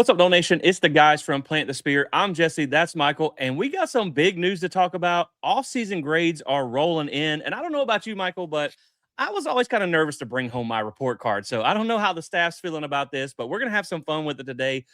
What's up, Nole Nation? It's the guys from Plant the Spear. I'm Jesse. That's Michael. And we got some big news to talk about. Off-season grades are rolling in. And I don't know about you, Michael, but I was always kind of nervous to bring home my report card. So I don't know how the staff's feeling about this, but we're going to have some fun with it today.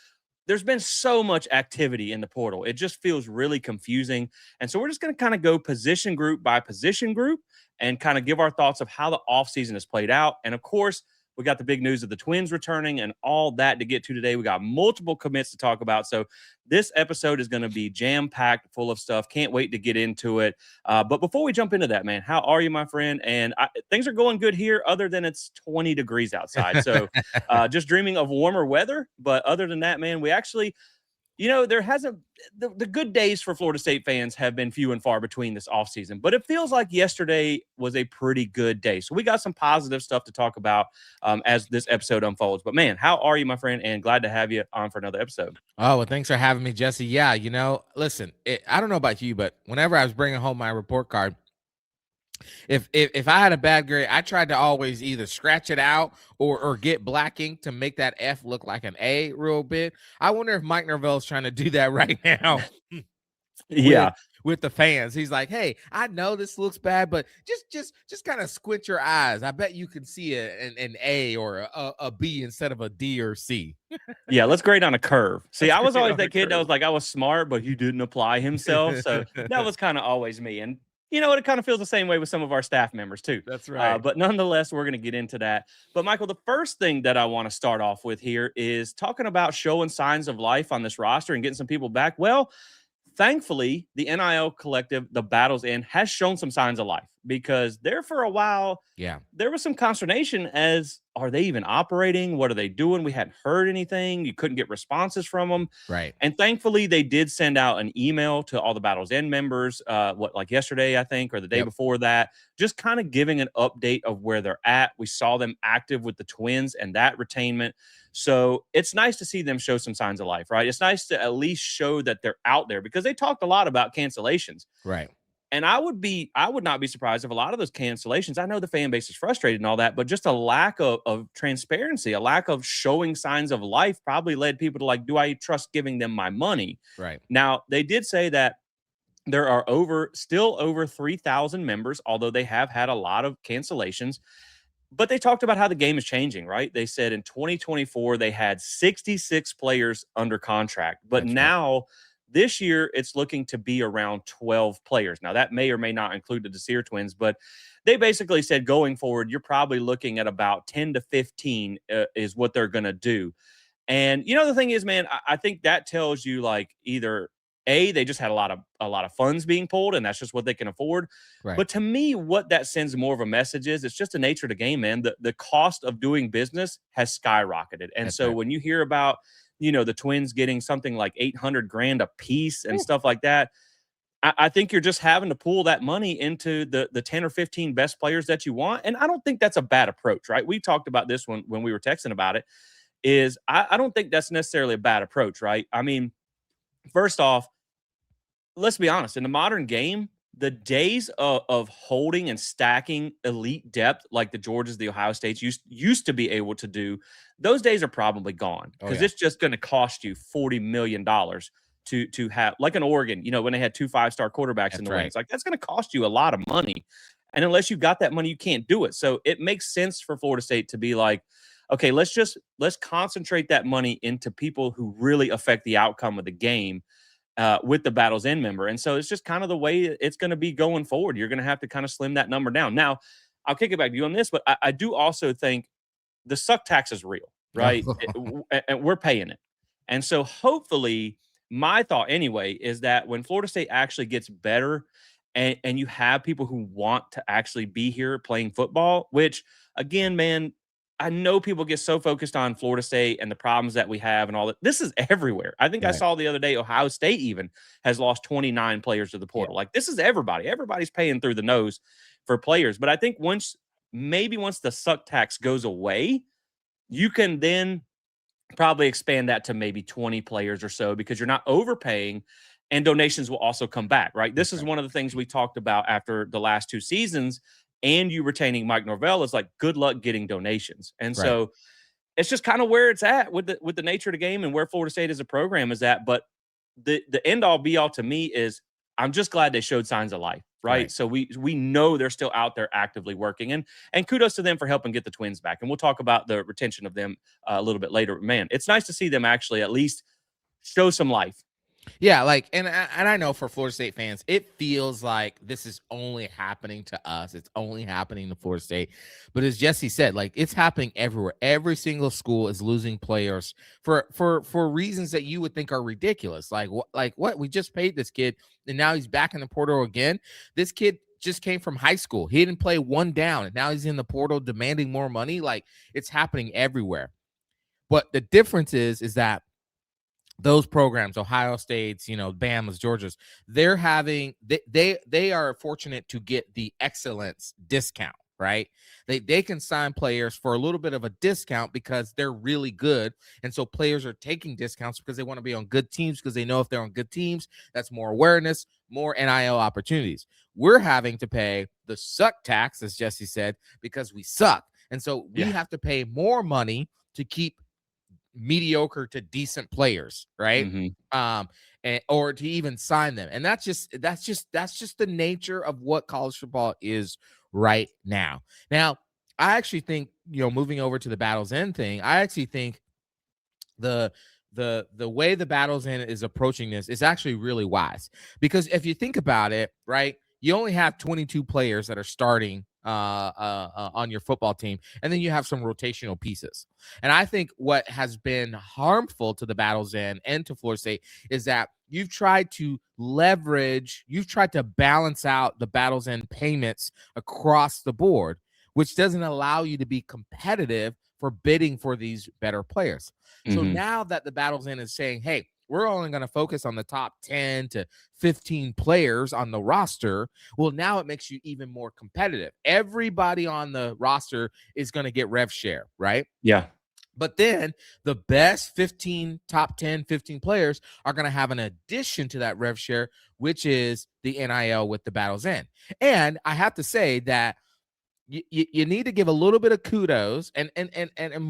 There's been so much activity in the portal. It just feels really confusing. And so we're just going to kind of go position group by position group and kind of give our thoughts of how the offseason has played out. And of course, we got the big news of the Twins returning and all that to get to today. We got multiple commits to talk about. So this episode is going to be jam-packed full of stuff. Can't wait to get into it. But before we jump into that, man, how are you, my friend? And things are going good here other than it's 20 degrees outside. So just dreaming of warmer weather. But other than that, man, we actually – there hasn't the good days for Florida State fans have been few and far between this offseason, but it feels like yesterday was a pretty good day. So we got some positive stuff to talk about as this episode unfolds. But man, how are you, my friend? And glad to have you on for another episode. Oh, well, thanks for having me, Jesse. Yeah, listen, I don't know about you, but whenever I was bringing home my report card, if I had a bad grade, I tried to always either scratch it out or get black ink to make that F look like an A real bit. I wonder if Mike Norvell's trying to do that right now. Yeah. With the fans. He's like, hey, I know this looks bad, but just kind of squint your eyes. I bet you can see an A or a B instead of a D or C. Yeah, let's grade on a curve. See, I was always that kid that was like, I was smart, but he didn't apply himself. So that was kind of always me. And you know what? It kind of feels the same way with some of our staff members, too. That's right. But nonetheless, we're going to get into that. But, Michael, the first thing that I want to start off with here is talking about showing signs of life on this roster and getting some people back. Well, thankfully, the NIL collective, the Battles In, has shown some signs of life because there for a while, there was some consternation as, are they even operating? What are they doing? We hadn't heard anything. You couldn't get responses from them. Right. And thankfully, they did send out an email to all the Battles In members, like yesterday, I think, or the day before that, just kind of giving an update of where they're at. We saw them active with the Twins and that retainment. So it's nice to see them show some signs of life, right? It's nice to at least show that they're out there because they talked a lot about cancellations. Right. And I would not be surprised if a lot of those cancellations, I know the fan base is frustrated and all that, but just a lack of transparency, a lack of showing signs of life probably led people to like, do I trust giving them my money? Right. Now, they did say that there are still over 3,000 members, although they have had a lot of cancellations. But they talked about how the game is changing, right? They said in 2024, they had 66 players under contract. But now, this year, it's looking to be around 12 players. Now, that may or may not include the Desir twins, but they basically said going forward, you're probably looking at about 10 to 15 is what they're going to do. And, the thing is, man, I think that tells you like either A, they just had a lot of funds being pulled, and that's just what they can afford. Right. But to me, what that sends more of a message is, it's just the nature of the game, man. The cost of doing business has skyrocketed. And so when you hear about, the Twins getting something like $800,000 a piece and stuff like that, I think you're just having to pull that money into the 10 or 15 best players that you want. And I don't think that's a bad approach, right? We talked about this when we were texting about it, is I don't think that's necessarily a bad approach, right? I mean, first off, let's be honest. In the modern game, the days of holding and stacking elite depth like the Georgias, the Ohio States used to be able to do, those days are probably gone because it's just going to cost you $40 million to have, like an Oregon, when they had 2 5-star quarterbacks in the wings. Like, that's going to cost you a lot of money. And unless you got that money, you can't do it. So it makes sense for Florida State to be like, okay, let's concentrate that money into people who really affect the outcome of the game. With the Battles In member. And so it's just kind of the way it's going to be going forward. You're going to have to kind of slim that number down. Now, I'll kick it back to you on this, but I do also think the suck tax is real, right? And we're paying it. And so hopefully, my thought anyway, is that when Florida State actually gets better and you have people who want to actually be here playing football, which again, man, I know people get so focused on Florida State and the problems that we have and all that. This is everywhere. I think I saw the other day, Ohio State even has lost 29 players to the portal. Like, this is everybody. Everybody's paying through the nose for players. But I think once the suck tax goes away, you can then probably expand that to maybe 20 players or so because you're not overpaying and donations will also come back, right? This is one of the things we talked about after the last 2 seasons. And you retaining Mike Norvell is like, good luck getting donations. And so it's just kind of where it's at with the nature of the game and where Florida State as a program is at. But the end all be all to me is I'm just glad they showed signs of life, right? So we know they're still out there actively working, and kudos to them for helping get the Twins back. And we'll talk about the retention of them a little bit later. Man, it's nice to see them actually at least show some life. Yeah, like, and I know for Florida State fans, it feels like this is only happening to us. It's only happening to Florida State. But as Jesse said, like, it's happening everywhere. Every single school is losing players for reasons that you would think are ridiculous. Like what? We just paid this kid, and now he's back in the portal again. This kid just came from high school. He didn't play one down, and now he's in the portal demanding more money. Like, it's happening everywhere. But the difference is that those programs, Ohio State's, Bama's, Georgia's, they're having they are fortunate to get the excellence discount, right? They can sign players for a little bit of a discount because they're really good. And so players are taking discounts because they want to be on good teams, because they know if they're on good teams, that's more awareness, more NIL opportunities. We're having to pay the suck tax, as Jesse said, because we suck. And so we have to pay more money to keep mediocre to decent players, right? Or to even sign them. And that's just the nature of what college football is right now. Now, I actually think, moving over to the Battle's End thing, I actually think the way the Battle's End is approaching this is actually really wise, because if you think about it, right, you only have 22 players that are starting on your football team, and then you have some rotational pieces. And I think what has been harmful to the Battle's End and to Florida State is that you've tried to balance out the Battle's End payments across the board, which doesn't allow you to be competitive for bidding for these better players. So now that the Battle's End is saying, hey, we're only going to focus on the top 10 to 15 players on the roster, well, now it makes you even more competitive. Everybody on the roster is going to get rev share, right? Yeah. But then the best top 10, 15 players are going to have an addition to that rev share, which is the NIL with the Battle's End. And I have to say that you need to give a little bit of kudos, and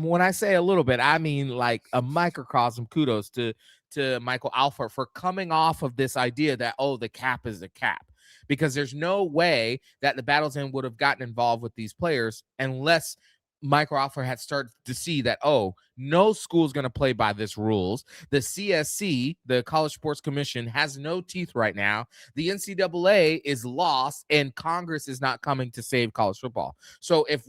when I say a little bit, I mean like a microcosm kudos to Michael Alford for coming off of this idea that, the cap is the cap, because there's no way that the Battle's End would have gotten involved with these players unless Michael Alford had started to see that, no school is going to play by this rules. The CSC, the College Sports Commission, has no teeth right now. The NCAA is lost, and Congress is not coming to save college football. So if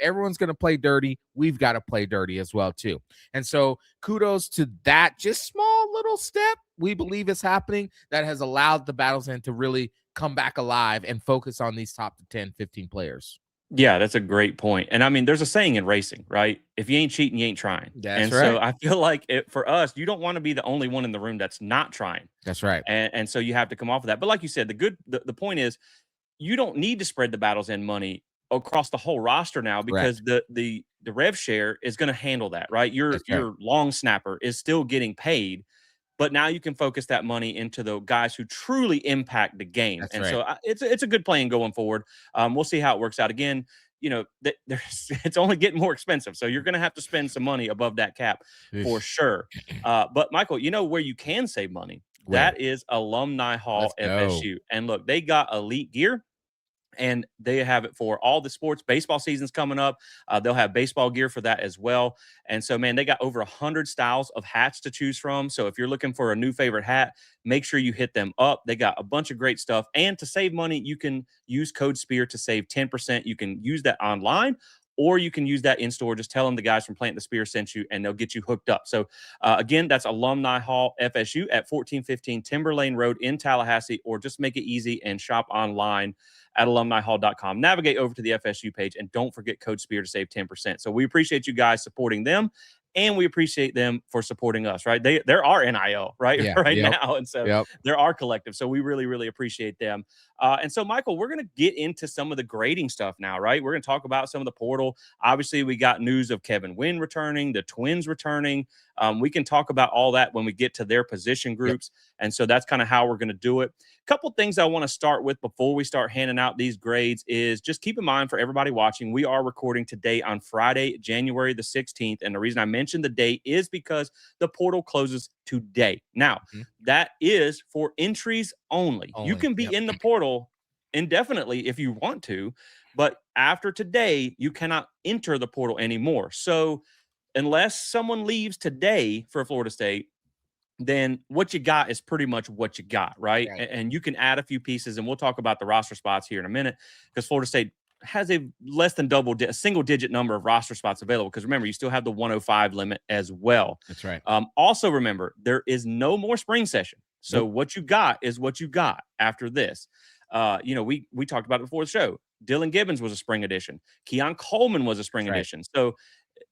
everyone's going to play dirty, we've got to play dirty as well too. And so kudos to that just small little step we believe is happening that has allowed the Battle's End to really come back alive and focus on these top 10, 15 players. Yeah, that's a great point. And I mean, there's a saying in racing, right? If you ain't cheating, you ain't trying. That's right. So I feel like for us, you don't want to be the only one in the room that's not trying. That's right. And so you have to come off of that. But like you said, the point is, you don't need to spread the Battle's End money across the whole roster now, because the rev share is going to handle that, right? Your long snapper is still getting paid, but now you can focus that money into the guys who truly impact the game. That's and right. so it's a good plan going forward. We'll see how it works out. Again, it's only getting more expensive, so you're going to have to spend some money above that cap for sure. But Michael, where you can save money? That is Alumni Hall FSU. And look, they got elite gear, and they have it for all the sports. Baseball season's coming up. They'll have baseball gear for that as well. And so, man, they got over 100 styles of hats to choose from. So if you're looking for a new favorite hat, make sure you hit them up. They got a bunch of great stuff. And to save money, you can use code SPEAR to save 10%. You can use that online, or you can use that in store. Just tell them the guys from Plant the Spear sent you, and they'll get you hooked up. So again, that's Alumni Hall FSU at 1415 Timber Lane Road in Tallahassee, or just make it easy and shop online at alumnihall.com. Navigate over to the FSU page, and don't forget code SPEAR to save 10%. So we appreciate you guys supporting them and we appreciate them for supporting us, right? They're our NIL, right? Yeah. right Yep. now. And so Yep. they're our collective. So we really, really appreciate them. And so, Michael, we're going to get into some of the grading stuff now, right? We're going to talk about some of the portal. Obviously, we got news of Kevin Wynn returning, the Twins returning. We can talk about all that when we get to their position groups. Yep. And so that's kind of how we're going to do it. A couple things I want to start with before we start handing out these grades is just keep in mind for everybody watching, we are recording today on Friday, January the 16th. And the reason I mentioned the date is because the portal closes today. Now, that is for entries only. You can be in the portal indefinitely if you want to, but after today, you cannot enter the portal anymore. So unless someone leaves today for Florida State, then what you got is pretty much what you got, right? And you can add a few pieces, and we'll talk about the roster spots here in a minute because Florida State has a less than a single-digit number of roster spots available because remember, you still have the 105 limit as well. That's right. Also, remember, there is no more spring session. So what you got is what you got after this. We talked about it before the show. Dylan Gibbons was a spring edition. Keon Coleman was a spring edition. So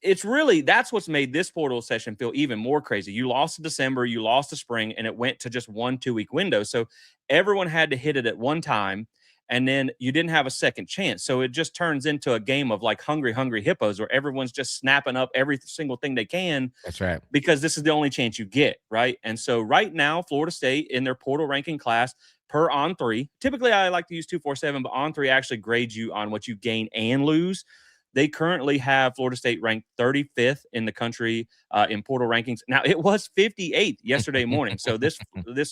it's really, that's what's made this portal session feel even more crazy. You lost to December, you lost to spring, and it went to just 1-2 week window. So everyone had to hit it at one time, and then you didn't have a second chance. So it just turns into a game of like hungry hippos where everyone's just snapping up every single thing they can. That's right. Because this is the only chance you get, right? And so right now, Florida State in their portal ranking class per On3, typically I like to use 247, but On3 actually grades you on what you gain and lose. They currently have Florida State ranked 35th in the country in portal rankings. Now, it was 58th yesterday morning. So this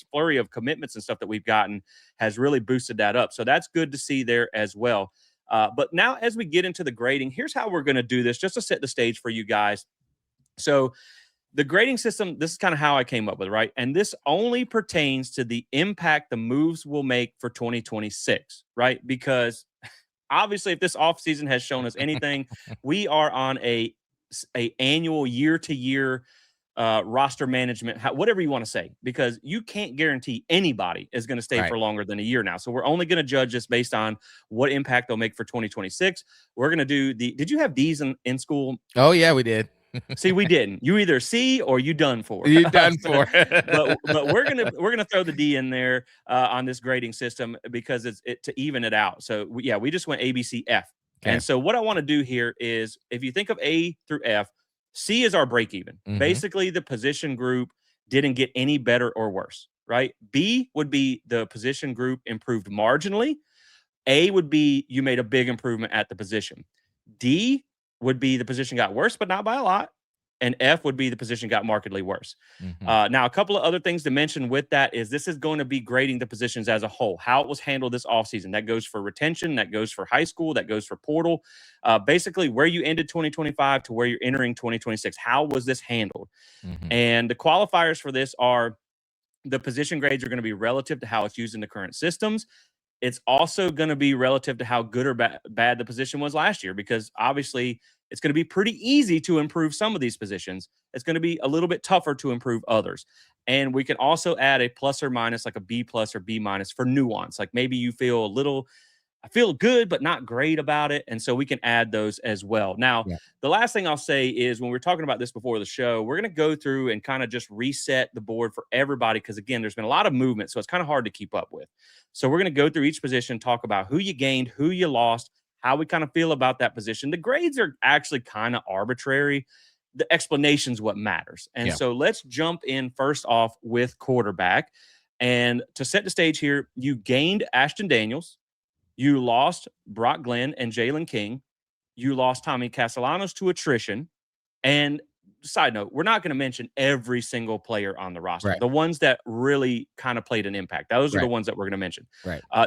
flurry of commitments and stuff that we've gotten has really boosted that up. So that's good to see there as well. But now as we get into the grading, here's how we're going to do this just to set the stage for you guys. So the grading system, this is kind of how I came up with it, right? And this only pertains to the impact the moves will make for 2026, right? Because obviously, if this offseason has shown us anything, we are on a annual year-to-year roster management, whatever you want to say, because you can't guarantee anybody is going to stay for longer than a year now. So we're only going to judge this based on what impact they'll make for 2026. We're going to do did you have D's in school? Oh, yeah, we did. See, we didn't. You either C or you done for. You done for. but we're gonna throw the D in there on this grading system because it's to even it out. So we just went A, B, C, F. Okay. And so what I want to do here is if you think of A through F, C is our break even. Basically, the position group didn't get any better or worse, right? B would be the position group improved marginally. A would be you made a big improvement at the position. D would be the position got worse, but not by a lot. And F would be the position got markedly worse. Now, a couple of other things to mention with that is this is going to be grading the positions as a whole, how it was handled this offseason. That goes for retention, that goes for high school, that goes for portal. Basically, where you ended 2025 to where you're entering 2026. How was this handled? And the qualifiers for this are the position grades are going to be relative to how it's used in the current systems. It's also going to be relative to how good or bad the position was last year, because obviously it's going to be pretty easy to improve some of these positions. It's going to be a little bit tougher to improve others. And we can also add a plus or minus, like a B plus or B minus for nuance. Like maybe you feel I feel good, but not great about it. And so we can add those as well. Now, the last thing I'll say is when we're talking about this before the show, we're going to go through and kind of just reset the board for everybody. Because again, there's been a lot of movement, so it's kind of hard to keep up with. So we're going to go through each position, talk about who you gained, who you lost, how we kind of feel about that position. The grades are actually kind of arbitrary. The explanation's what matters. And so let's jump in first off with quarterback. And to set the stage here, you gained Ashton Daniels. You lost Brock Glenn and Jalen King. You lost Tommy Castellanos to attrition. And side note, we're not going to mention every single player on the roster. The ones that really kind of played an impact. Those are the ones that we're going to mention.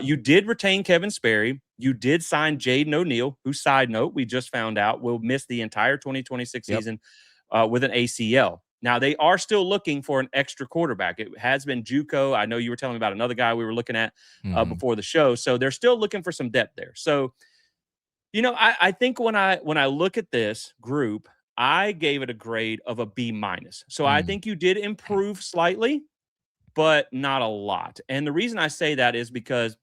You did retain Kevin Sperry. You did sign Jaden O'Neal, who, side note, we just found out will miss the entire 2026 season with an ACL. Now, they are still looking for an extra quarterback. It has been JUCO. I know you were telling me about another guy we were looking at before the show. So they're still looking for some depth there. So, I think when I look at this group, I gave it a grade of a B minus. So I think you did improve slightly, but not a lot. And the reason I say that is because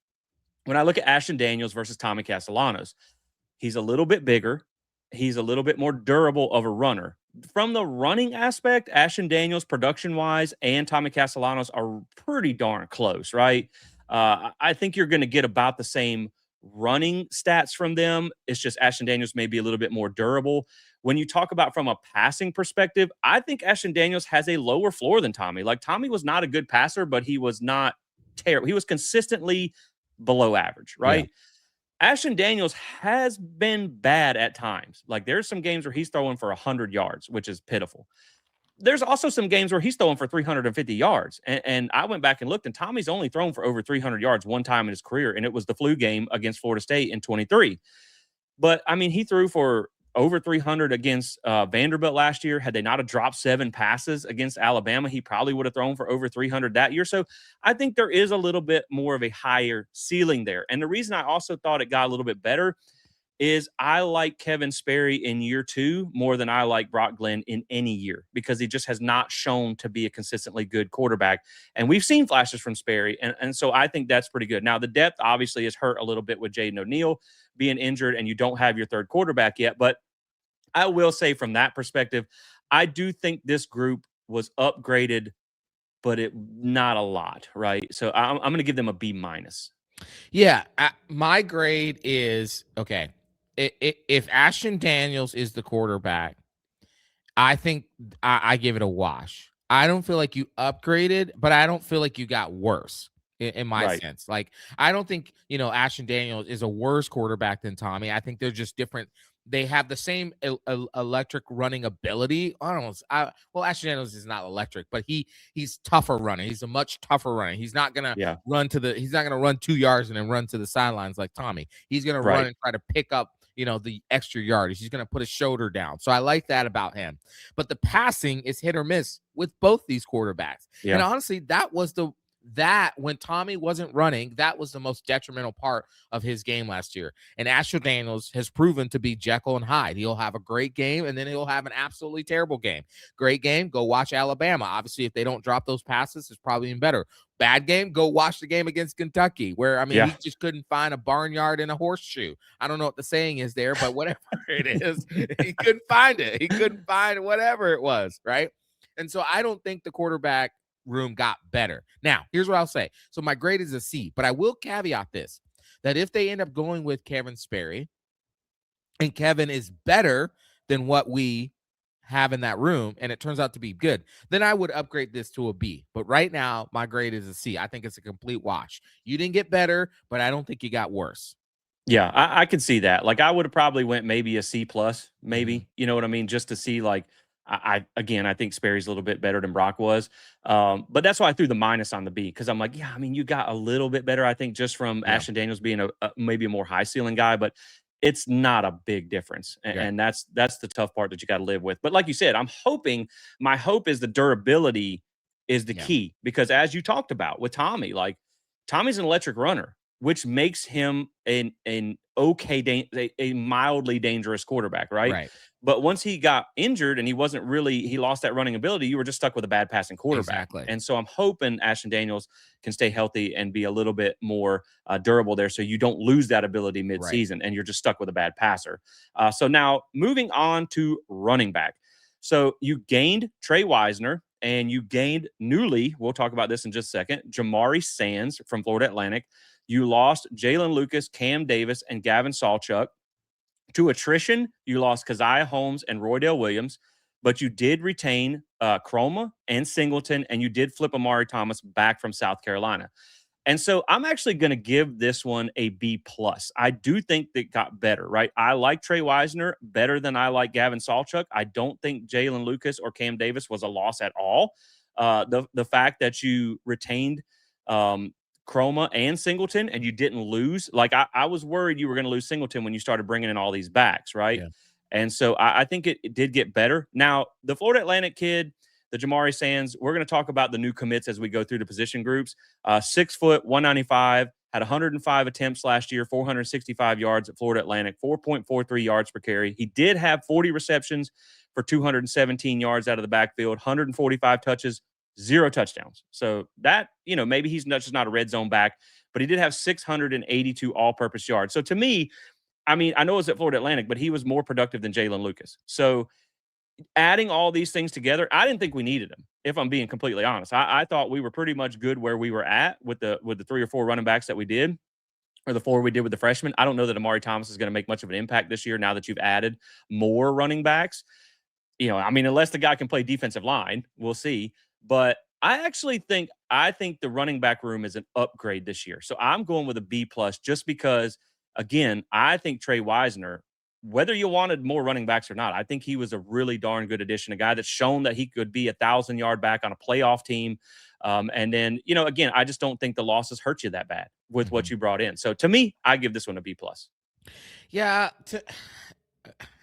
when I look at Ashton Daniels versus Tommy Castellanos, he's a little bit bigger. He's a little bit more durable of a runner. from the running aspect, Ashton Daniels, production-wise, and Tommy Castellanos are pretty darn close, right? I think you're going to get about the same running stats from them. It's just Ashton Daniels may be a little bit more durable. When you talk about from a passing perspective, I think Ashton Daniels has a lower floor than Tommy. Like, Tommy was not a good passer, but he was not terrible. He was consistently below average, Yeah. right? Ashton Daniels has been bad at times. Like, there's some games where he's throwing for 100 yards, which is pitiful. There's also some games where he's throwing for 350 yards. And I went back and looked, and Tommy's only thrown for over 300 yards one time in his career, and it was the flu game against Florida State in 23. But, I mean, he threw for over 300 against Vanderbilt last year. Had they not have dropped 7 passes against Alabama, he probably would have thrown for over 300 that year. So I think there is a little bit more of a higher ceiling there. And the reason I also thought it got a little bit better is I like Kevin Sperry in year 2 more than I like Brock Glenn in any year, because he just has not shown to be a consistently good quarterback. And we've seen flashes from Sperry. And so I think that's pretty good. Now, the depth obviously is hurt a little bit with Jaden O'Neal being injured, and you don't have your third quarterback yet. But I will say, from that perspective, I do think this group was upgraded, but not a lot, right? So I'm going to give them a B minus. Yeah, my grade is okay. If Ashton Daniels is the quarterback, I think I give it a wash. I don't feel like you upgraded, but I don't feel like you got worse in my sense. Like, I don't think, Ashton Daniels is a worse quarterback than Tommy. I think they're just different. They have the same electric running ability. I don't know. Well, Ashton Daniels is not electric, but he's tougher running. He's a much tougher runner. He's not gonna he's not gonna run 2 yards and then run to the sidelines like Tommy. He's gonna run and try to pick up, the extra yardage. He's gonna put his shoulder down. So I like that about him. But the passing is hit or miss with both these quarterbacks. Yeah. And honestly, that when Tommy wasn't running, that was the most detrimental part of his game last year. And Ashton Daniels has proven to be Jekyll and Hyde. He'll have a great game, and then he'll have an absolutely terrible game. Great game, go watch Alabama. Obviously, if they don't drop those passes, it's probably even better. Bad game, go watch the game against Kentucky, where, he just couldn't find a barnyard and a horseshoe. I don't know what the saying is there, but whatever it is, he couldn't find it. He couldn't find whatever it was, right? And so I don't think the quarterback room got better. Now, here's what I'll say. So my grade is a C, but I will caveat this, that if they end up going with Kevin Sperry and Kevin is better than what we have in that room, and it turns out to be good, then I would upgrade this to a B. But right now, my grade is a C. I think it's a complete wash. You didn't get better, but I don't think you got worse. Yeah, I could see that. Like, I would have probably went maybe a C plus, maybe, you know what I mean? Just to see, like, I think Sperry's a little bit better than Brock was. But that's why I threw the minus on the B, because I'm like, yeah, you got a little bit better, I think, just from Ashton Daniels being a maybe a more high ceiling guy, but it's not a big difference. And that's the tough part that you got to live with. But like you said, my hope is the durability is the key, because as you talked about with Tommy, like, Tommy's an electric runner, which makes him a mildly dangerous quarterback, right? But once he got injured and he lost that running ability, you were just stuck with a bad passing quarterback. Exactly. And so I'm hoping Ashton Daniels can stay healthy and be a little bit more durable there, so you don't lose that ability midseason and you're just stuck with a bad passer. So now moving on to running back. So you gained Trey Wisner, and you gained newly, we'll talk about this in just a second, Jamari Sands from Florida Atlantic. You lost Jalen Lucas, Cam Davis, and Gavin Sawchuk. To attrition, you lost Keziah Holmes and Roydale Williams, but you did retain Chroma and Singleton, and you did flip Amari Thomas back from South Carolina. And so I'm actually going to give this one a B plus. I do think that got better, right? I like Trey Wisner better than I like Gavin Sawchuk. I don't think Jalen Lucas or Cam Davis was a loss at all. The fact that you retained Chroma and Singleton and you didn't lose, like, I was worried you were going to lose Singleton when you started bringing in all these backs, right? Yeah. And so I think it did get better. Now, the Florida Atlantic kid, the Jamari Sands, we're going to talk about the new commits as we go through the position groups. 6 foot, 195, had 105 attempts last year, 465 yards at Florida Atlantic, 4.43 yards per carry. He did have 40 receptions for 217 yards out of the backfield, 145 touches, 0 touchdowns. So that, maybe he's just not a red zone back, but he did have 682 all-purpose yards. So to me, I know it was at Florida Atlantic, but he was more productive than Jalen Lucas. So adding all these things together, I didn't think we needed him, if I'm being completely honest. I thought we were pretty much good where we were at with the 3 or 4 running backs that we did, or the 4 we did with the freshmen. I don't know that Amari Thomas is going to make much of an impact this year now that you've added more running backs. I mean, unless the guy can play defensive line, we'll see. But I think the running back room is an upgrade this year. So I'm going with a B plus just because, again, I think Trey Wisner, whether you wanted more running backs or not, I think he was a really darn good addition, a guy that's shown that he could be 1,000-yard back on a playoff team. And then, again, I just don't think the losses hurt you that bad with what you brought in. So to me, I give this one a B plus. Yeah.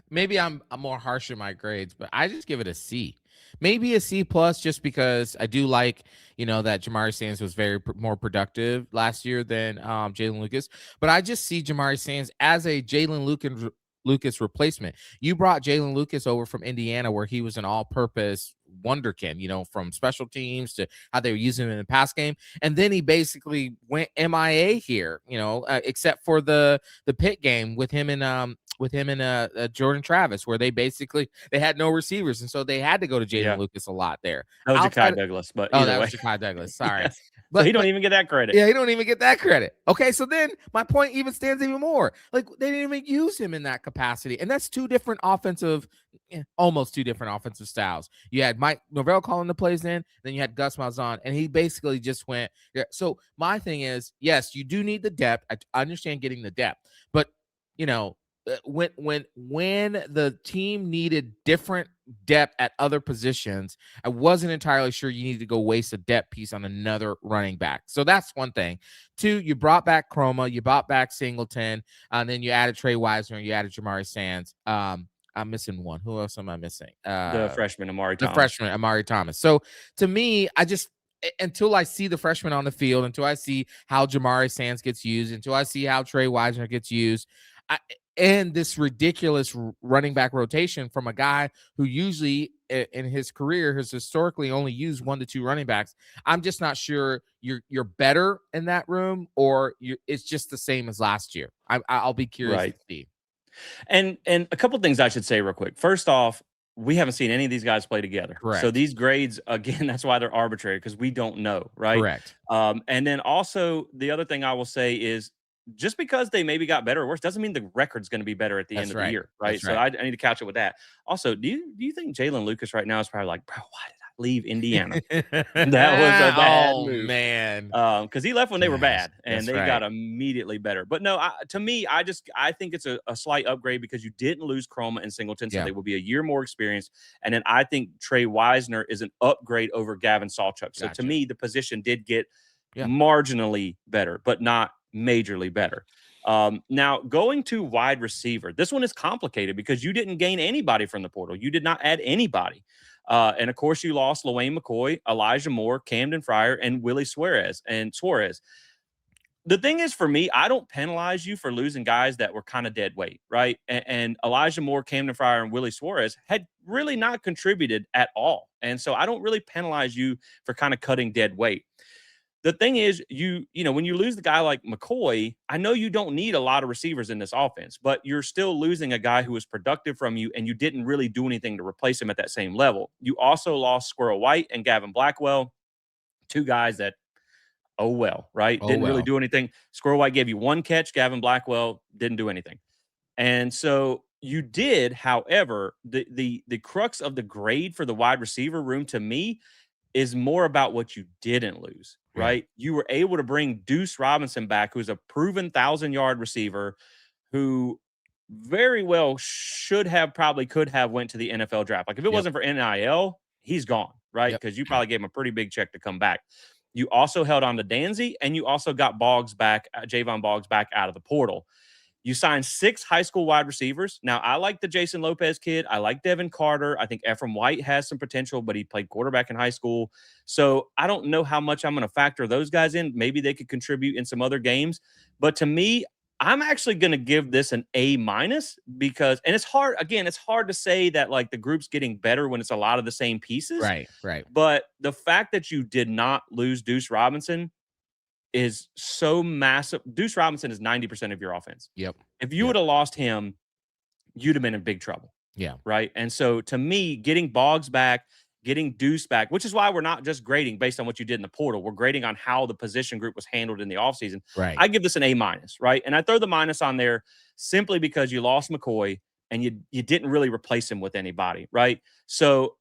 Maybe I'm more harsh in my grades, but I just give it a C. Maybe a C plus, just because I do like, that Jamari Sands was very more productive last year than Jalen Lucas. But I just see Jamari Sands as a Jalen Lucas replacement. You brought Jalen Lucas over from Indiana, where he was an all-purpose wonderkin, from special teams to how they were using him in the pass game, and then he basically went MIA here, except for the Pitt game with him and Jordan Travis, where they had no receivers, and so they had to go to Jalen Lucas a lot there. That was Ja'Kai Douglas, but either way. Was Ja'Kai Douglas. Sorry. Yes. But he don't even get that credit. Yeah, he don't even get that credit. Okay, so then my point even stands even more. Like, they didn't even use him in that capacity, and that's almost two different offensive styles. You had Mike Norvell calling the plays in, then you had Gus Malzahn, and he basically just went. Yeah. So my thing is, yes, you do need the depth. I understand getting the depth, but when the team needed different depth at other positions, I wasn't entirely sure you needed to go waste a depth piece on another running back. So that's one thing. 2, you brought back Chroma, you brought back Singleton, and then you added Trey Wisner, you added Jamari Sands. I'm missing one. Who else am I missing? The freshman Amari Thomas. So to me, until I see the freshman on the field, until I see how Jamari Sands gets used, until I see how Trey Wisner gets used, and this ridiculous running back rotation from a guy who usually in his career has historically only used 1 to 2 running backs, I'm just not sure you're better in that room, or it's just the same as last year. I'll be curious to see. And a couple things I should say real quick. First off, we haven't seen any of these guys play together. Correct. So these grades, again, that's why they're arbitrary, because we don't know, right? Correct. And then also the other thing I will say is, just because they maybe got better or worse doesn't mean the record's going to be better at the end of the year, right? So I need to catch up with that. Also, do you think Jalen Lucas right now is probably like, bro, why did I leave Indiana? That was a bad move. Man. Because he left when they were bad, and they got immediately better. But no, to me, I think it's a slight upgrade because you didn't lose Chroma and Singleton, so they will be a year more experienced. And then I think Trey Wisner is an upgrade over Gavin Sawchuk. So to me, the position did get marginally better, but not majorly better. Now, going to wide receiver, this one is complicated because you didn't gain anybody from the portal. You did not add anybody. And of course, you lost LaWayne McCoy, Elijah Moore, Camden Fryer, and Willie Suarez. The thing is, for me, I don't penalize you for losing guys that were kind of dead weight, right? And Elijah Moore, Camden Fryer, and Willie Suarez had really not contributed at all. And so I don't really penalize you for kind of cutting dead weight. The thing is, when you lose the guy like McCoy, I know you don't need a lot of receivers in this offense, but you're still losing a guy who was productive from you, and you didn't really do anything to replace him at that same level. You also lost Squirrel White and Gavin Blackwell, 2 guys that, right? Didn't really do anything. Squirrel White gave you 1 catch. Gavin Blackwell didn't do anything. And so you did, however, the crux of the grade for the wide receiver room to me is more about what you didn't lose, right? You were able to bring Deuce Robinson back, who's a proven 1,000-yard receiver who very well could have went to the NFL draft. Like, if it wasn't for NIL, he's gone, right? Because you probably gave him a pretty big check to come back. You also held on to Danzy, and you also got Javon Boggs back out of the portal. You signed 6 high school wide receivers. Now, I like the Jason Lopez kid. I like Devin Carter. I think Ephraim White has some potential, but he played quarterback in high school. So I don't know how much I'm going to factor those guys in. Maybe they could contribute in some other games. But to me, I'm actually going to give this an A- because, and it's hard to say that like the group's getting better when it's a lot of the same pieces. Right. But the fact that you did not lose Deuce Robinson is so massive. Deuce Robinson is 90% of your offense. Yep. If you would have lost him, you'd have been in big trouble. Yeah. Right. And so to me, getting Boggs back, getting Deuce back, which is why we're not just grading based on what you did in the portal. We're grading on how the position group was handled in the offseason. Right. I give this an A minus, right? And I throw the minus on there simply because you lost McCoy and you didn't really replace him with anybody, right? So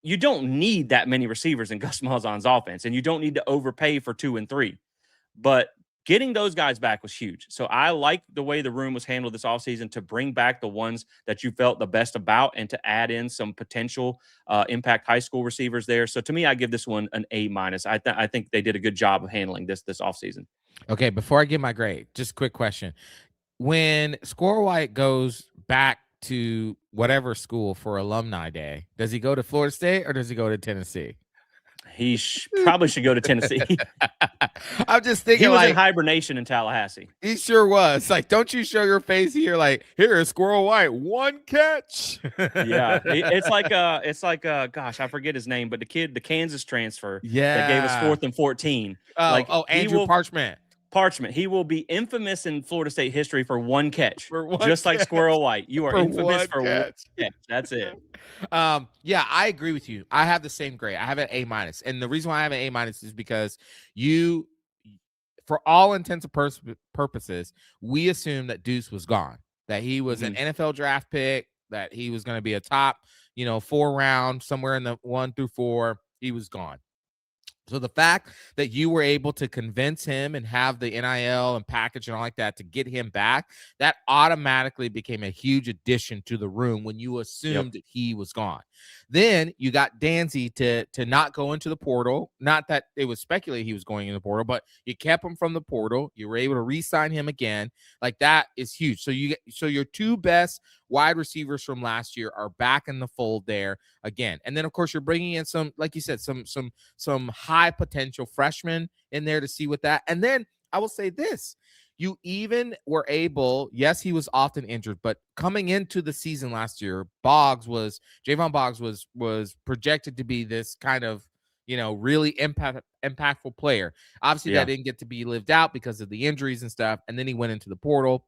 you don't need that many receivers in Gus Malzahn's offense, and you don't need to overpay for 2 and 3. But getting those guys back was huge. So I like the way the room was handled this offseason to bring back the ones that you felt the best about and to add in some potential impact high school receivers there. So to me, I give this one an A minus. I think they did a good job of handling this offseason. Okay, before I give my grade, just a quick question. When Squirrel White goes back to whatever school for Alumni Day, does he go to Florida State or does he go to Tennessee? He probably should go to Tennessee. I'm just thinking, he was like, in hibernation in Tallahassee. He sure was. Like, don't you show your face here? Like, here is Squirrel White, 1 catch. Yeah, it's like gosh, I forget his name, but the Kansas transfer that gave us 4th and 14. Andrew Parchment. Parchment. He will be infamous in Florida State history for 1 catch, just catch. Like Squirrel White. You are infamous for 1 catch. That's it. Yeah, I agree with you. I have the same grade. I have an A minus, and the reason why I have an A minus is because you, for all intents and purposes, we assumed that Deuce was gone, that he was an NFL draft pick, that he was going to be a top, 4 round, somewhere in the 1 through 4. He was gone. So the fact that you were able to convince him and have the NIL and package and all like that to get him back, that automatically became a huge addition to the room when you assumed that he was gone. Then you got Danzy to not go into the portal. Not that it was speculated he was going in the portal, but you kept him from the portal. You were able to re-sign him again. Like, that is huge. So your 2 best wide receivers from last year are back in the fold there again. And then, of course, you're bringing in some, like you said, some high potential freshmen in there to see what that. And then I will say this. You even were able, yes, he was often injured, but coming into the season last year, Javon Boggs was projected to be this kind of, really impactful player. Obviously, that didn't get to be lived out because of the injuries and stuff. And then he went into the portal.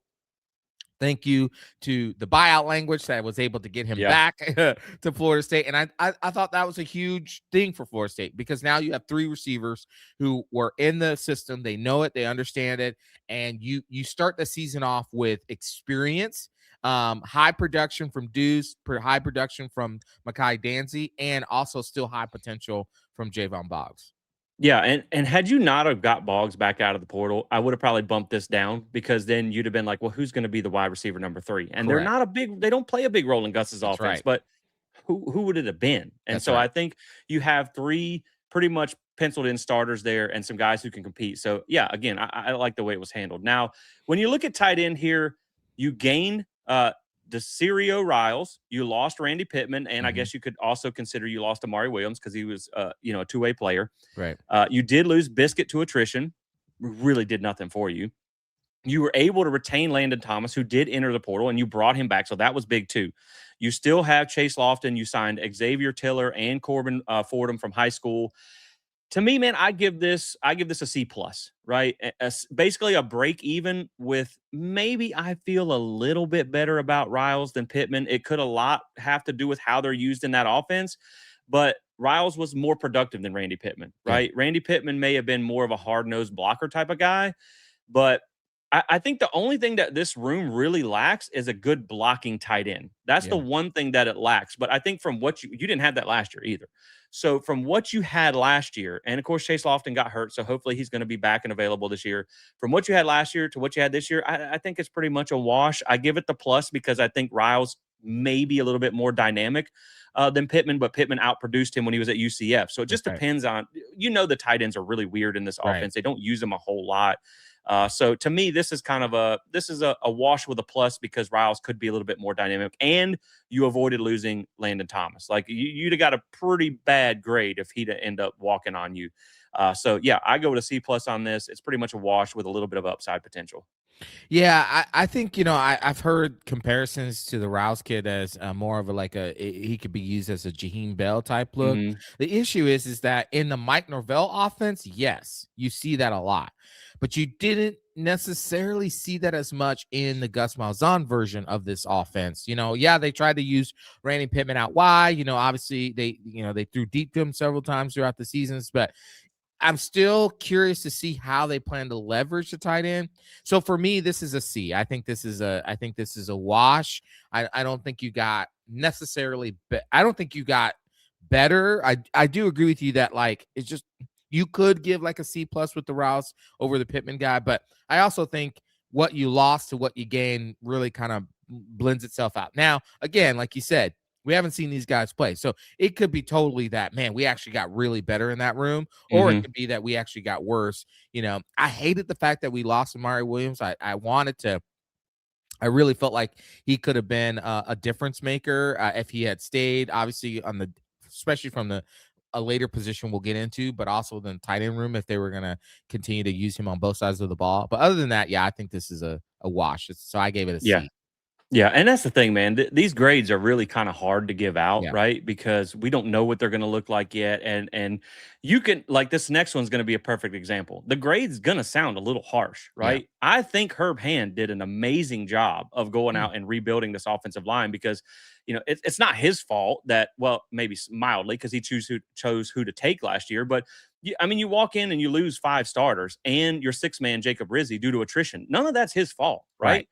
Thank you to the buyout language that was able to get him back to Florida State. And I thought that was a huge thing for Florida State, because now you have 3 receivers who were in the system. They know it. They understand it. And you start the season off with experience, high production from Deuce, high production from Mekhi Danzy, and also still high potential from Javon Boggs. Yeah, and had you not have got Boggs back out of the portal, I would have probably bumped this down, because then you'd have been like, well, who's going to be the wide receiver number 3? And they don't play a big role in Gus's offense, right. But who would it have been? And That's so right. I think you have 3 pretty much penciled in starters there and some guys who can compete. So yeah, again, I like the way it was handled. Now, when you look at tight end here, you gain DeCerio Riles, you lost Randy Pittman, and I guess you could also consider you lost Amari Williams because he was, a 2-way player. Right. You did lose Biscuit to attrition. Really did nothing for you. You were able to retain Landon Thomas, who did enter the portal, and you brought him back, so that was big too. You still have Chase Lofton. You signed Xavier Tiller and Corbin Fordham from high school. To me, man, I give this a C plus, right? Basically a break even with, maybe I feel a little bit better about Riles than Pittman. It could a lot have to do with how they're used in that offense, but Riles was more productive than Randy Pittman, right? Yeah. Randy Pittman may have been more of a hard-nosed blocker type of guy, but I think the only thing that this room really lacks is a good blocking tight end. That's the one thing that it lacks. But I think from what you didn't have that last year either. So from what you had last year, and of course Chase Lofton got hurt, so hopefully he's going to be back and available this year. From what you had last year to what you had this year, I think it's pretty much a wash. I give it the plus because I think Riles may be a little bit more dynamic than Pittman, but Pittman outproduced him when he was at UCF. So it just depends on, the tight ends are really weird in this offense. They don't use them a whole lot. So to me, this is kind of a wash with a plus because Riles could be a little bit more dynamic, and you avoided losing Landon Thomas. Like you'd have got a pretty bad grade if he'd end up walking on you. So yeah, I go with a C plus on this. It's pretty much a wash with a little bit of upside potential. Yeah, I think I've heard comparisons to the Rouse kid as more of a he could be used as a Jaheim Bell type look. Hmm. The issue is that in the Mike Norvell offense, yes, you see that a lot, but you didn't necessarily see that as much in the Gus Malzahn version of this offense. Yeah, they tried to use Randy Pittman out wide. Obviously they threw deep to him several times throughout the seasons, but I'm still curious to see how they plan to leverage the tight end. So for me, this is a C. I think this is a wash. I don't think you got necessarily I don't think you got better. I do agree with you that it's just you could give like a C plus with the Rouse over the Pittman guy, but I also think what you lost to what you gained really kind of blends itself out. Now, again, like you said, we haven't seen these guys play. So it could be totally that, man, we actually got really better in that room, or it Hmm. could be that we actually got worse. I hated the fact that we lost Amari Williams. I really felt like he could have been a difference maker if he had stayed, obviously, especially from a later position we'll get into, but also the tight end room if they were going to continue to use him on both sides of the ball. But other than that, yeah, I think this is a wash. So I gave it a Yeah. C. Yeah, and that's the thing, man. These grades are really kind of hard to give out, Yeah. right? Because we don't know what they're going to look like yet, and you can like this next one's going to be a perfect example. The grade's going to sound a little harsh, Yeah. right? I think Herb Hand did an amazing job of going Mm. out and rebuilding this offensive line because it's not his fault that well maybe mildly because he chose who to take last year, but I mean you walk in and you lose 5 starters and your 6 man Jacob Rizzi due to attrition. None of that's his fault, Right. right?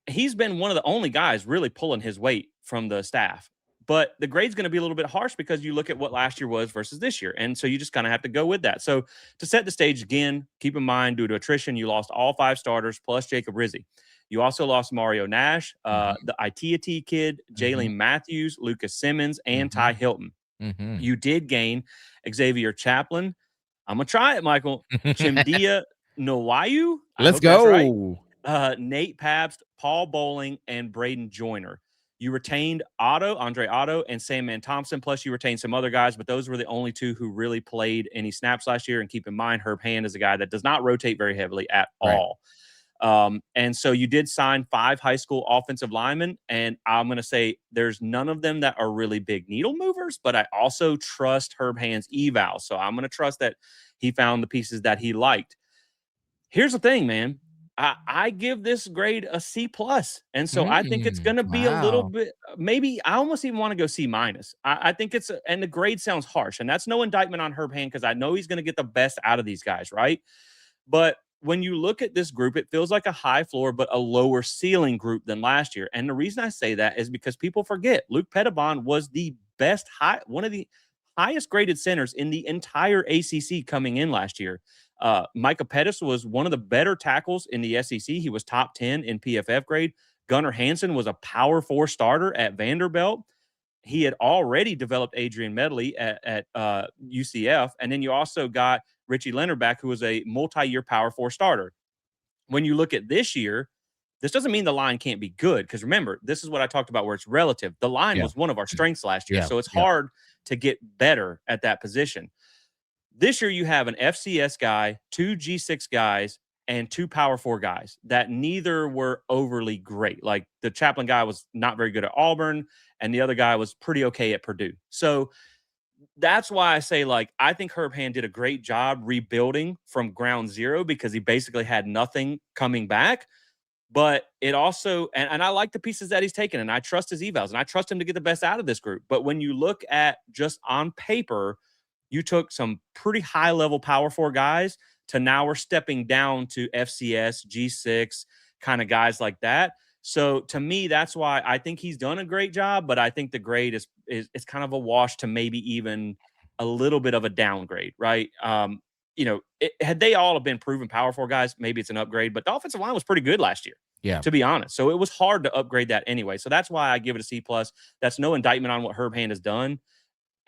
He's been one of the only guys really pulling his weight from the staff. But the grade's going to be a little bit harsh because you look at what last year was versus this year. And so you just kind of have to go with that. So to set the stage again, keep in mind, due to attrition, you lost all 5 starters plus Jacob Rizzi. You also lost Mario Nash, Mhm. the ITAT kid, Mhm. Jalen Matthews, Lucas Simmons, and Ty Mhm. Hilton. Mhm. You did gain Xavier Chaplin. I'm going to try it, Michael. Chimdia Nowayu. I Let's hope that's right. go. Nate Pabst, Paul Bowling, and Braden Joyner. You retained Andre Otto, and Sandman Thompson. Plus, you retained some other guys, but those were the only two who really played any snaps last year. And keep in mind, Herb Hand is a guy that does not rotate very heavily at Right. all. And so you did sign 5 high school offensive linemen, and I'm going to say there's none of them that are really big needle movers, but I also trust Herb Hand's eval. So I'm going to trust that he found the pieces that he liked. Here's the thing, man. I give this grade a C plus, and so I think it's going to be a little Wow. bit. Maybe I almost even want to go C minus. I think and the grade sounds harsh, and that's no indictment on Herb Hand because I know he's going to get the best out of these guys, right? But when you look at this group, it feels like a high floor but a lower ceiling group than last year. And the reason I say that is because people forget Luke Petitbon was one of the highest graded centers in the entire ACC coming in last year. Micah Pettis was one of the better tackles in the SEC. He was top 10 in PFF grade. Gunnar Hansen was a power 4 starter at Vanderbilt. He had already developed Adrian Medley at UCF. And then you also got Richie Leonard back, who was a multi-year power 4 starter. When you look at this year, this doesn't mean the line can't be good. Because remember, this is what I talked about where it's relative. The line Yeah. was one of our strengths last year. Yeah. So it's Yeah. hard to get better at that position. This year, you have an FCS guy, 2 G6 guys, and 2 Power 4 guys that neither were overly great. Like the Chaplin guy was not very good at Auburn, and the other guy was pretty okay at Purdue. So that's why I say, like, I think Herb Hand did a great job rebuilding from ground zero because he basically had nothing coming back. But it also, and I like the pieces that he's taken, and I trust his evals, and I trust him to get the best out of this group. But when you look at just on paper, you took some pretty high level power 4 guys to now we're stepping down to FCS, G6 kind of guys like that. So to me, that's why I think he's done a great job, but I think the grade is kind of a wash to maybe even a little bit of a downgrade, right? Had they all have been proven power 4 guys, maybe it's an upgrade, but the offensive line was pretty good last year, Yeah. to be honest. So it was hard to upgrade that anyway. So that's why I give it a C plus. That's no indictment on what Herb Hand has done.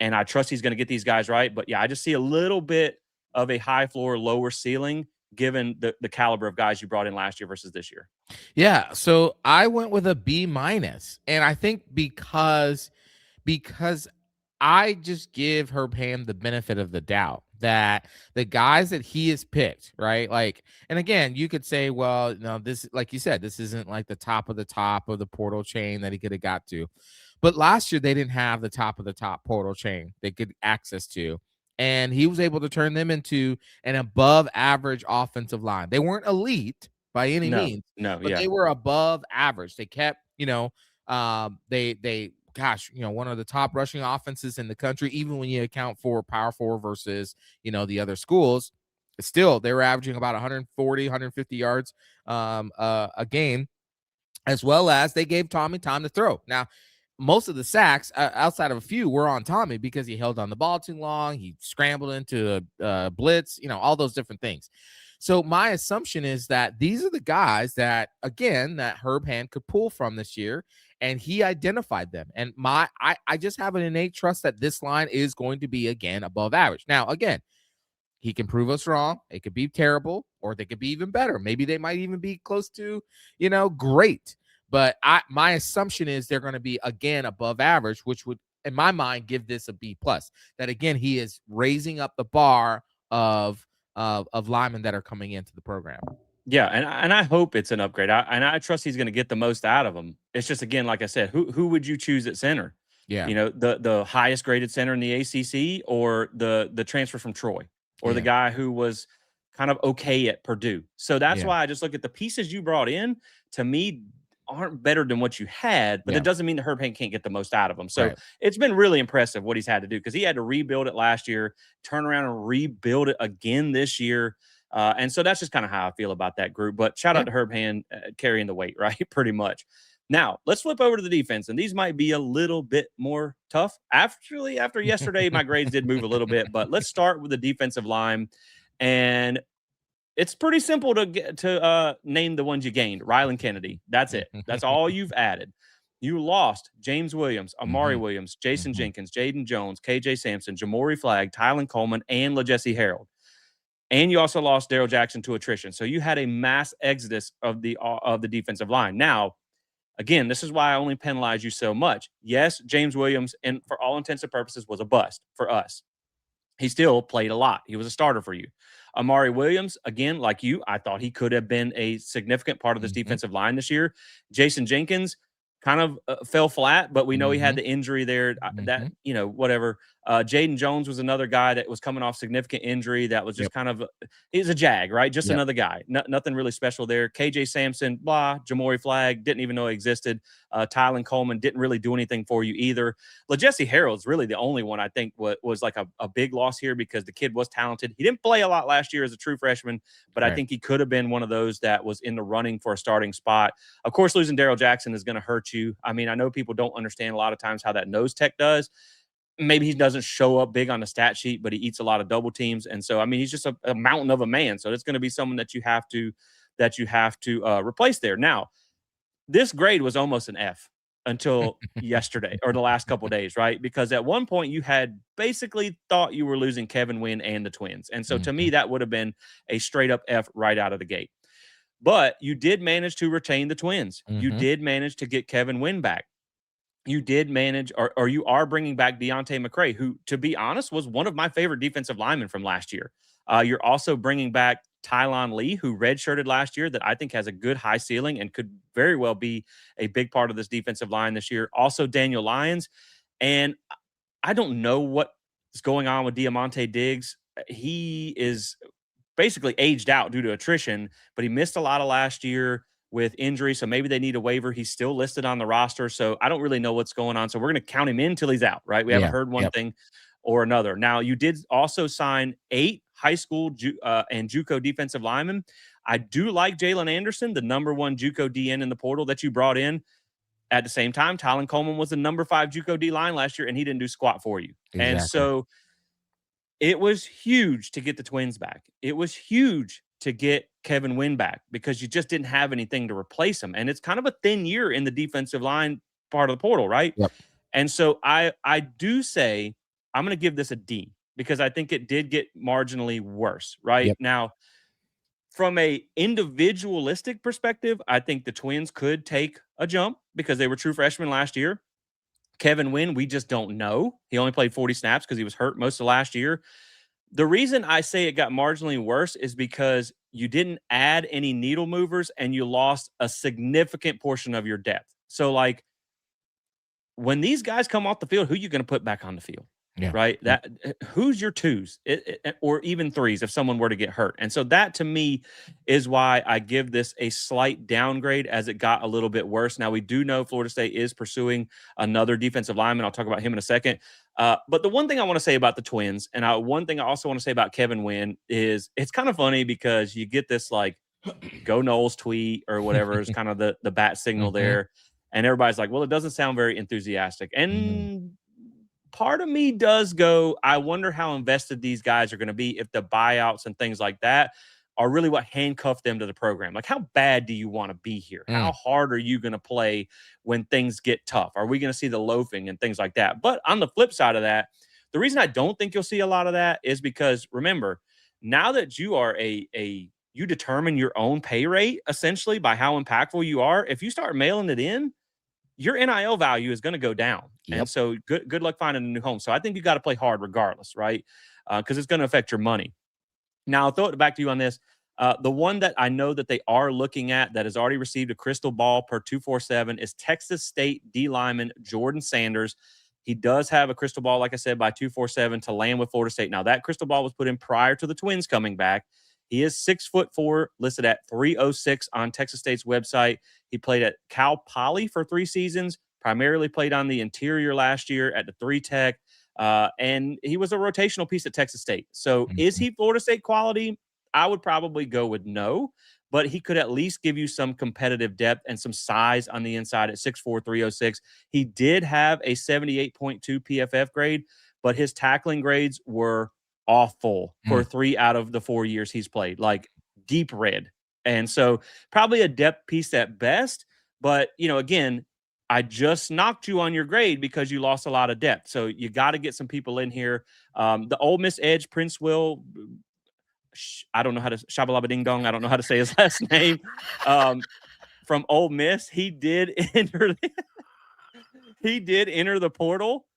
And I trust he's going to get these guys right. But yeah, I just see a little bit of a high floor, lower ceiling, given the caliber of guys you brought in last year versus this year. Yeah. So I went with a B minus, and I think because I just give Herb Ham the benefit of the doubt that the guys that he has picked, right? Like, and again, you could say, well, no, this, like you said, this isn't like the top of the portal chain that he could have got to. But last year they didn't have the top of the top portal chain they could access to. And he was able to turn them into an above average offensive line. They weren't elite by any No, means, no, but yeah. they were above average. They kept, they gosh, one of the top rushing offenses in the country, even when you account for Power 4 versus, the other schools. Still, they were averaging about 140, 150 yards a game, as well as they gave Tommy time to throw. Now, most of the sacks, outside of a few, were on Tommy because he held on the ball too long. He scrambled into a blitz, all those different things. So my assumption is that these are the guys that, again, that Herb Hand could pull from this year, and he identified them. And I just have an innate trust that this line is going to be, again, above average. Now, again, he can prove us wrong. It could be terrible, or they could be even better. Maybe they might even be close to, great. But my assumption is they're going to be, again, above average, which would, in my mind, give this a B plus. That, again, he is raising up the bar of linemen that are coming into the program. Yeah, and I hope it's an upgrade. I trust he's going to get the most out of them. It's just, again, like I said, who would you choose at center? Yeah, the highest graded center in the ACC, or the transfer from Troy, or the guy who was kind of okay at Purdue. So that's why I just look at the pieces you brought in. To me, aren't better than what you had, but that doesn't mean that Herb Hand can't get the most out of them. So it's been really impressive what he's had to do, because he had to rebuild it last year, turn around and rebuild it again this year. And so that's just kind of how I feel about that group. But shout out to Herb Hand carrying the weight, right? Pretty much. Now, let's flip over to the defense, and these might be a little bit more tough. Actually, after yesterday, my grades did move a little bit, but let's start with the defensive line. And it's pretty simple to name the ones you gained. Rylan Kennedy. That's it. That's all you've added. You lost James Williams, Amari Williams, Jason Jenkins, Jaden Jones, KJ Sampson, Jamori Flagg, Tylen Coleman, and LaJesse Harold. And you also lost Daryl Jackson to attrition. So you had a mass exodus of the defensive line. Now, again, this is why I only penalize you so much. Yes, James Williams, and for all intents and purposes, was a bust for us. He still played a lot. He was a starter for you. Amari Williams, again, like you, I thought he could have been a significant part of this defensive line this year. Jason Jenkins kind of fell flat, but we know he had the injury there. That, whatever. Jaden Jones was another guy that was coming off significant injury. That was just kind of, he's a jag, right? Just another guy. Nothing really special there. KJ Sampson, blah. Jamori Flagg, didn't even know he existed. Tylen Coleman didn't really do anything for you either. LaJesse Harold's really the only one I think was like a big loss here, because the kid was talented. He didn't play a lot last year as a true freshman, but I think he could have been one of those that was in the running for a starting spot. Of course, losing Daryl Jackson is going to hurt you. I mean, I know people don't understand a lot of times how that nose tech does. Maybe he doesn't show up big on the stat sheet, but he eats a lot of double teams. And so, I mean, he's just a mountain of a man. So it's going to be someone that you have to replace there. Now, this grade was almost an F until yesterday, or the last couple of days, right? Because at one point you had basically thought you were losing Kevin Wynn and the twins. And so to me, that would have been a straight up F right out of the gate. But you did manage to retain the twins. You did manage to get Kevin Wynn back. You did manage, or you are bringing back Deontay McCray, who, to be honest, was one of my favorite defensive linemen from last year. You're also bringing back Tylon Lee, who redshirted last year, that I think has a good high ceiling and could very well be a big part of this defensive line this year. Also, Daniel Lyons. And I don't know what is going on with Diamante Diggs. He is basically aged out due to attrition, but he missed a lot of last year with injury, so maybe they need a waiver. He's still listed on the roster, so I don't really know what's going on. So we're going to count him in until he's out, right? We haven't heard one thing or another. Now, you did also sign 8 high school and JUCO defensive linemen. I do like Jalen Anderson, the number 1 JUCO DN in the portal that you brought in. At the same time, Tylen Coleman was the number 5 JUCO D line last year, and he didn't do squat for you. Exactly. And so it was huge to get the twins back. It was huge to get Kevin Wynn back, because you just didn't have anything to replace him. And it's kind of a thin year in the defensive line part of the portal, right? Yep. And so I do say I'm going to give this a D, because I think it did get marginally worse, right? Yep. Now, from a individualistic perspective, I think the twins could take a jump because they were true freshmen last year. Kevin Wynn, we just don't know. He only played 40 snaps because he was hurt most of last year. The reason I say it got marginally worse is because you didn't add any needle movers and you lost a significant portion of your depth. So, like, when these guys come off the field, who you going to put back on the field? Yeah. Right? That who's your twos or even threes if someone were to get hurt. And so that to me is why I give this a slight downgrade as it got a little bit worse. Now we do know Florida State is pursuing another defensive lineman. I'll talk about him in a second. But the one thing I want to say about the Twins, and one thing I also want to say about Kevin Wynn is it's kind of funny because you get this like go Noles tweet or whatever is kind of the bat signal there. And everybody's like, well, it doesn't sound very enthusiastic. And part of me does go, I wonder how invested these guys are going to be if the buyouts and things like that are really what handcuff them to the program. Like, how bad do you want to be here? How hard are you going to play when things get tough? Are we going to see the loafing and things like that? But on the flip side of that, the reason I don't think you'll see a lot of that is because, remember, now that you are you determine your own pay rate essentially by how impactful you are. If you start mailing it in, your NIL value is going to go down. Yep. And so good luck finding a new home. So I think you got to play hard regardless, right? Because it's going to affect your money. Now, I'll throw it back to you on this. The one that I know that they are looking at that has already received a crystal ball per 247 is Texas State D lineman Jordan Sanders. He does have a crystal ball, like I said, by 247 to land with Florida State. Now, that crystal ball was put in prior to the Twins coming back. He is 6'4", listed at 306 on Texas State's website. He played at Cal Poly for 3 seasons, primarily played on the interior last year at the 3 Tech, and he was a rotational piece at Texas State. So is he Florida State quality? I would probably go with no, but he could at least give you some competitive depth and some size on the inside at 6'4", 306. He did have a 78.2 PFF grade, but his tackling grades were awful for 3 out of the 4 years he's played, like deep red. And so probably a depth piece at best. But, again, I just knocked you on your grade because you lost a lot of depth. So you got to get some people in here. The Ole Miss edge, Prince Will, I don't know how to, Shabalaba Ding Dong, I don't know how to say his last name. From Ole Miss, he did enter the portal.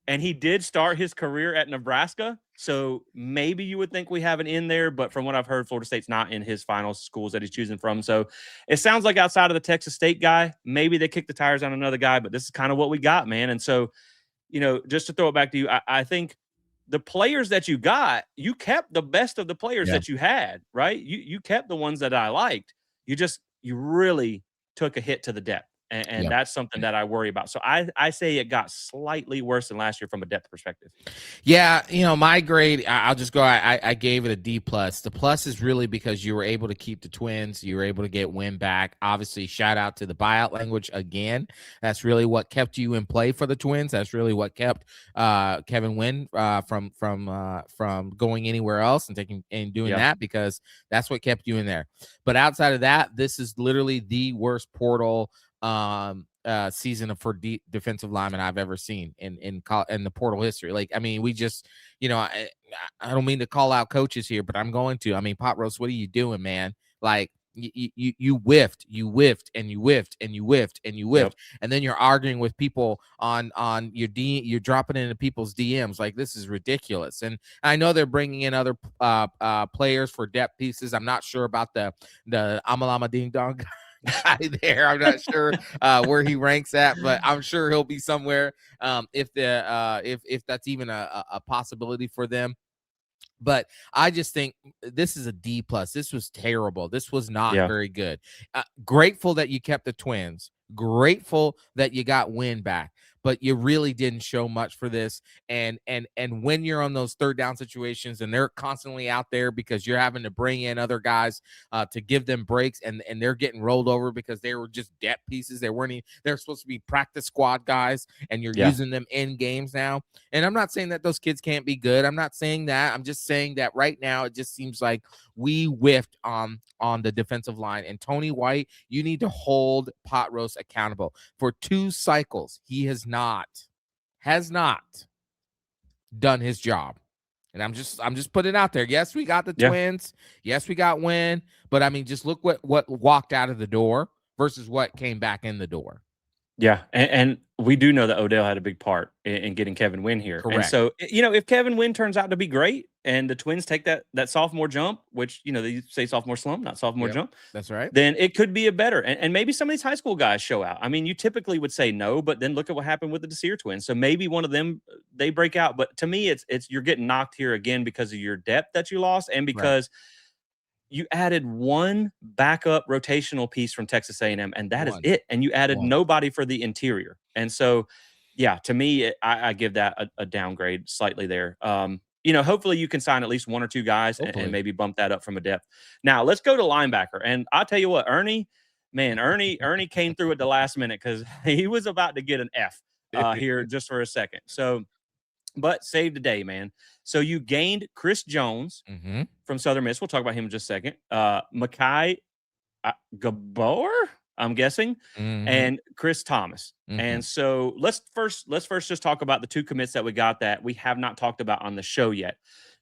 And he did start his career at Nebraska. So maybe you would think we have an in there. But from what I've heard, Florida State's not in his final schools that he's choosing from. So it sounds like outside of the Texas State guy, maybe they kick the tires on another guy. But this is kind of what we got, man. And so, just to throw it back to you, I think the players that you got, you kept the best of the players that you had, right? You kept the ones that I liked. You really took a hit to the depth. And that's something that I worry about. So I say it got slightly worse than last year from a depth perspective. Yeah, my grade, I'll just go. I gave it a D+. The plus is really because you were able to keep the Twins. You were able to get Wynn back. Obviously, shout out to the buyout language again. That's really what kept you in play for the Twins. That's really what kept Kevin Wynn from going anywhere else and doing that, because that's what kept you in there. But outside of that, this is literally the worst portal season for defensive lineman I've ever seen in the portal history. Like, I mean, we just, I don't mean to call out coaches here, but I'm going to. I mean, Pot Roast, what are you doing, man? Like, you whiffed, and you whiffed, and you whiffed, and you whiffed, and then you're arguing with people on your you're dropping into people's DMs. Like, this is ridiculous. And I know they're bringing in other players for depth pieces. I'm not sure about the Amalama Ding Dong guy there. I'm not sure where he ranks at, but I'm sure he'll be somewhere if that's even a possibility for them. But I just think this is a D+. This was terrible. This was not very good. Grateful that you kept the Twins. Grateful that you got Wynn back, but you really didn't show much for this. And when you're on those third down situations and they're constantly out there because you're having to bring in other guys to give them breaks, and they're getting rolled over because they were just depth pieces. They're supposed to be practice squad guys, and you're using them in games now. And I'm not saying that those kids can't be good. I'm not saying that. I'm just saying that right now it just seems like we whiffed on the defensive line. And Tony White, you need to hold Pot Roast accountable. For 2 cycles, he has not done his job. And I'm just putting it out there. Yes, we got the Twins. Yes, we got Wynn. But I mean, just look what walked out of the door versus what came back in the door. Yeah, and we do know that Odell had a big part in getting Kevin Wynn here, and Correct. so, if Kevin Wynn turns out to be great and the Twins take that sophomore jump, which, they say sophomore slump, not sophomore Yep. jump, That's right. then it could be a better and maybe some of these high school guys show out. I mean, you typically would say no, but then look at what happened with the Desir twins. So maybe one of them, they break out. But to me, it's you're getting knocked here again because of your depth that you lost and Right. because you added one backup rotational piece from Texas A&M, and that is One. it. And you added One. nobody for the interior. And so, yeah, to me, I give that a downgrade slightly there. Hopefully you can sign at least one or two guys and Hopefully. maybe bump that up from a depth. Now let's go to linebacker. And I'll tell you what, Ernie came through at the last minute because he was about to get an F here just for a second. So, but saved the day, man. So you gained Chris Jones Mm-hmm. from Southern Miss. We'll talk about him in just a second. Makai Gabor, I'm guessing, Mm-hmm. and Chris Thomas. Mm-hmm. And so let's first just talk about the two commits that we got that we have not talked about on the show yet.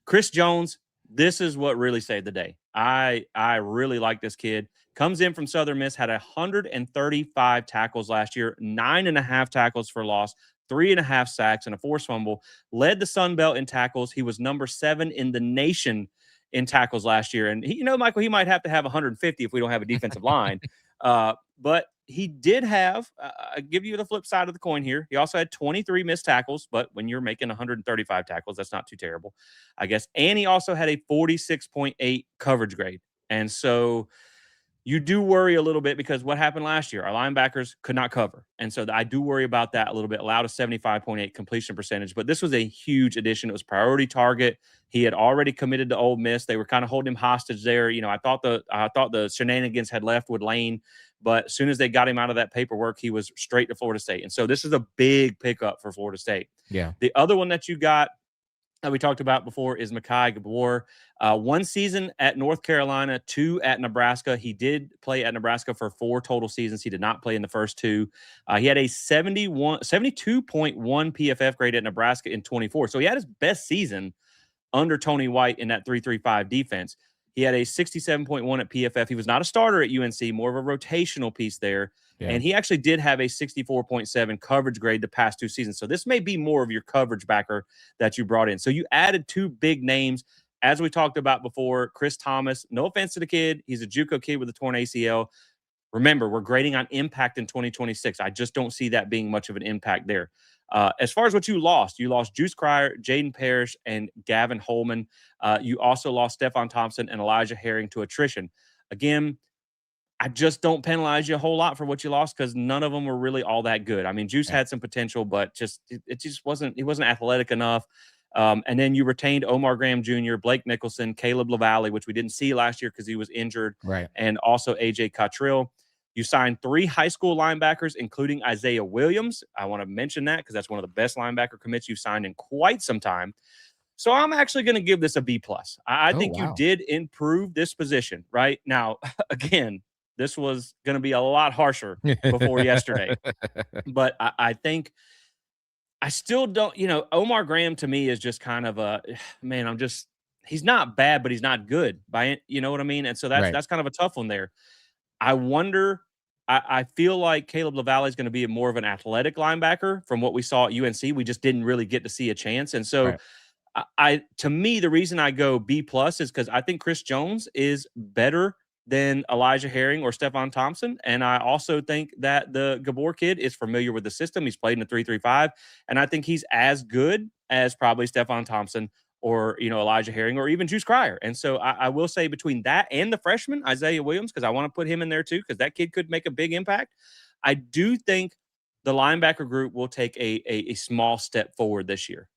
Chris Jones, this is what really saved the day. I really like this kid. Comes in from Southern Miss, had 135 tackles last year, 9.5 tackles for loss, 3.5 sacks, and a forced fumble. Led the Sun Belt in tackles. He was number 7 in the nation in tackles last year. And Michael, he might have to have 150 if we don't have a defensive line. But he did have, I'll give you the flip side of the coin here. He also had 23 missed tackles, but when you're making 135 tackles, that's not too terrible, I guess. And he also had a 46.8 coverage grade. And so you do worry a little bit because what happened last year? Our linebackers could not cover. And so I do worry about that a little bit. Allowed a 75.8 completion percentage, but this was a huge addition. It was priority target. He had already committed to Ole Miss. They were kind of holding him hostage there. I thought the shenanigans had left with Lane, but as soon as they got him out of that paperwork, he was straight to Florida State. And so this is a big pickup for Florida State. Yeah. The other one that you got that we talked about before is Makai Gabor. 1 season at North Carolina, 2 at Nebraska. He did play at Nebraska for 4 total seasons. He did not play in the first 2. He had a 72.1 PFF grade at Nebraska in 24. So he had his best season under Tony White in that 3-3-5 defense. He had a 67.1 at PFF. He was not a starter at UNC, more of a rotational piece there. Yeah. And he actually did have a 64.7 coverage grade the past 2 seasons. So this may be more of your coverage backer that you brought in. So you added 2 big names. As we talked about before, Chris Thomas, no offense to the kid. He's a JUCO kid with a torn ACL. Remember, we're grading on impact in 2026. I just don't see that being much of an impact there. As far as what you lost Juice Cryer, Jaden Parrish, and Gavin Holman. You also lost Stephon Thompson and Elijah Herring to attrition. Again, I just don't penalize you a whole lot for what you lost because none of them were really all that good. I mean, Juice had some potential, but it just wasn't. He wasn't athletic enough. And then you retained Omar Graham Jr., Blake Nicholson, Caleb LaValle, which we didn't see last year because he was injured, right? And also AJ Cottrell. You signed 3 high school linebackers, including Isaiah Williams. I want to mention that because that's one of the best linebacker commits you've signed in quite some time. So I'm actually going to give this a B+. I think you did improve this position right now. Again, this was going to be a lot harsher before yesterday. But I think I still don't, Omar Graham to me is just kind of man, he's not bad, but he's not good by it. You know what I mean? And so that's kind of a tough one there. I wonder, I feel like Caleb LaValle is going to be more of an athletic linebacker from what we saw at UNC. We just didn't really get to see a chance. And so to me, the reason I go B+ is because I think Chris Jones is better than Elijah Herring or Stephon Thompson. And I also think that the Gabor kid is familiar with the system. He's played in a 3-3-5. And I think he's as good as probably Stephon Thompson or, Elijah Herring or even Juice Cryer. And so I will say between that and the freshman, Isaiah Williams, because I want to put him in there too, because that kid could make a big impact. I do think the linebacker group will take a small step forward this year.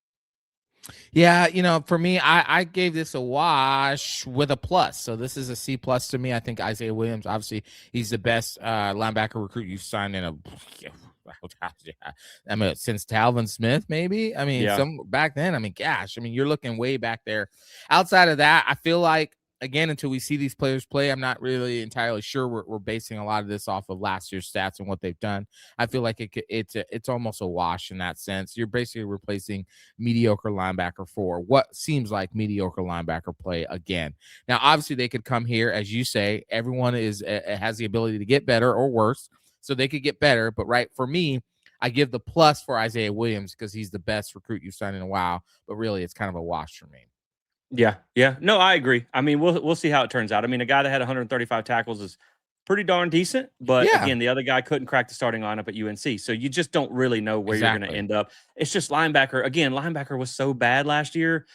Yeah, for me, I gave this a wash with a plus. So this is a C+ to me. I think Isaiah Williams, obviously, he's the best linebacker recruit you've signed in since Talvin Smith, maybe. I mean, some back then. I mean, gosh, you're looking way back there. Outside of that, I feel like, again, until we see these players play, I'm not really entirely sure. We're basing a lot of this off of last year's stats and what they've done. I feel like it's almost a wash in that sense. You're basically replacing mediocre linebacker for what seems like mediocre linebacker play again. Now, obviously, they could come here, as you say. Everyone has the ability to get better or worse. so they could get better. But right, for me, I give the plus for Isaiah Williams because he's the best recruit you've signed in a while. But really, it's kind of a wash for me. Yeah. No, I agree. I mean, we'll see how it turns out. I mean, a guy that had 135 tackles is pretty darn decent, but Yeah. again, the other guy couldn't crack the starting lineup at UNC. So you just don't really know where you're going to Exactly. end up. It's just linebacker. Again, linebacker was so bad last year.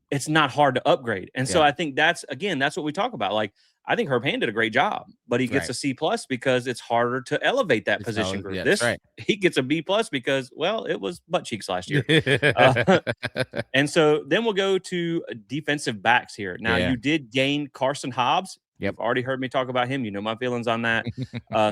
It's not hard to upgrade. And so Yeah. I think that's what we talk about. Like, I think Herb Hand did a great job, but he gets Right. a C plus because it's harder to elevate that position group. Yeah, that's right. He gets a B plus because, well, it was butt cheeks last year. Uh, and so then we'll go to defensive backs here. Now, Yeah. you did gain Carson Hobbs. Yep. You've already heard me talk about him. You know my feelings on that.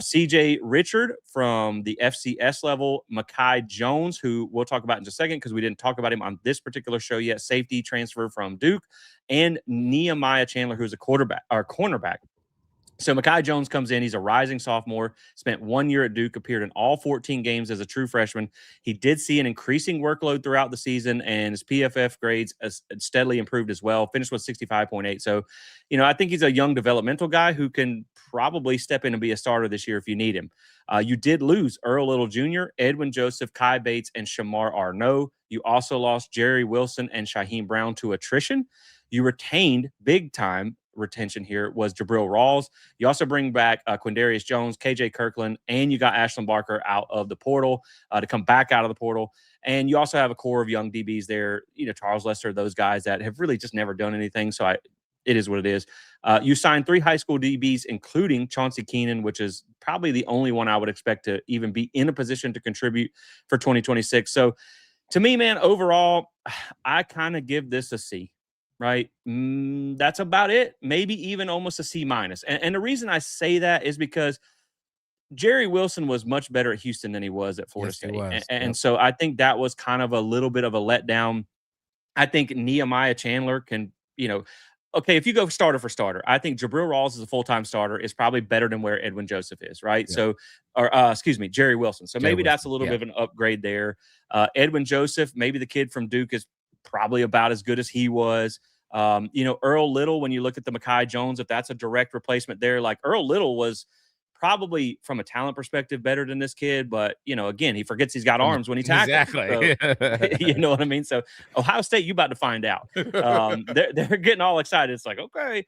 CJ Richard from the FCS level. Mekhi Jones, who we'll talk about in just a second because we didn't talk about him on this particular show yet. Safety transfer from Duke. And Nehemiah Chandler, who's a cornerback. So Mekhi Jones comes in. He's a rising sophomore, spent 1 year at Duke, appeared in all 14 games as a true freshman. He did see an increasing workload throughout the season, and his PFF grades steadily improved as well, finished with 65.8. So, I think he's a young developmental guy who can probably step in and be a starter this year if you need him. You did lose Earl Little Jr., Edwin Joseph, Kai Bates, and Shamar Arnaud. You also lost Jerry Wilson and Shaheem Brown to attrition. You retained big time retention here was Jabril Rawls. You also bring back Quindarius Jones, KJ Kirkland, and you got Ashlyn Barker out of the portal to come back out of the portal. And you also have a core of young DBs there, Charles Lester, those guys that have really just never done anything. So it is what it is. You signed 3 high school DBs, including Chauncey Keenan, which is probably the only one I would expect to even be in a position to contribute for 2026. So to me, man, overall, I kind of give this a C. Right. That's about it. Maybe even almost a C minus. And the reason I say that is because Jerry Wilson was much better at Houston than he was at Florida State. And so I think that was kind of a little bit of a letdown. I think Nehemiah Chandler can, okay, if you go starter for starter, I think Jabril Rawls is a full-time starter is probably better than where Edwin Joseph is, right? Yeah. So, Jerry Wilson. So maybe that's a little bit of an upgrade there. Edwin Joseph, maybe the kid from Duke is probably about as good as he was. Earl Little, when you look at the Mekhi Jones, if that's a direct replacement there, like Earl Little was probably from a talent perspective better than this kid, but again, he forgets he's got arms when he tackles. Exactly. So, you know what I mean? So Ohio State, you about to find out. They're getting all excited. It's like, okay.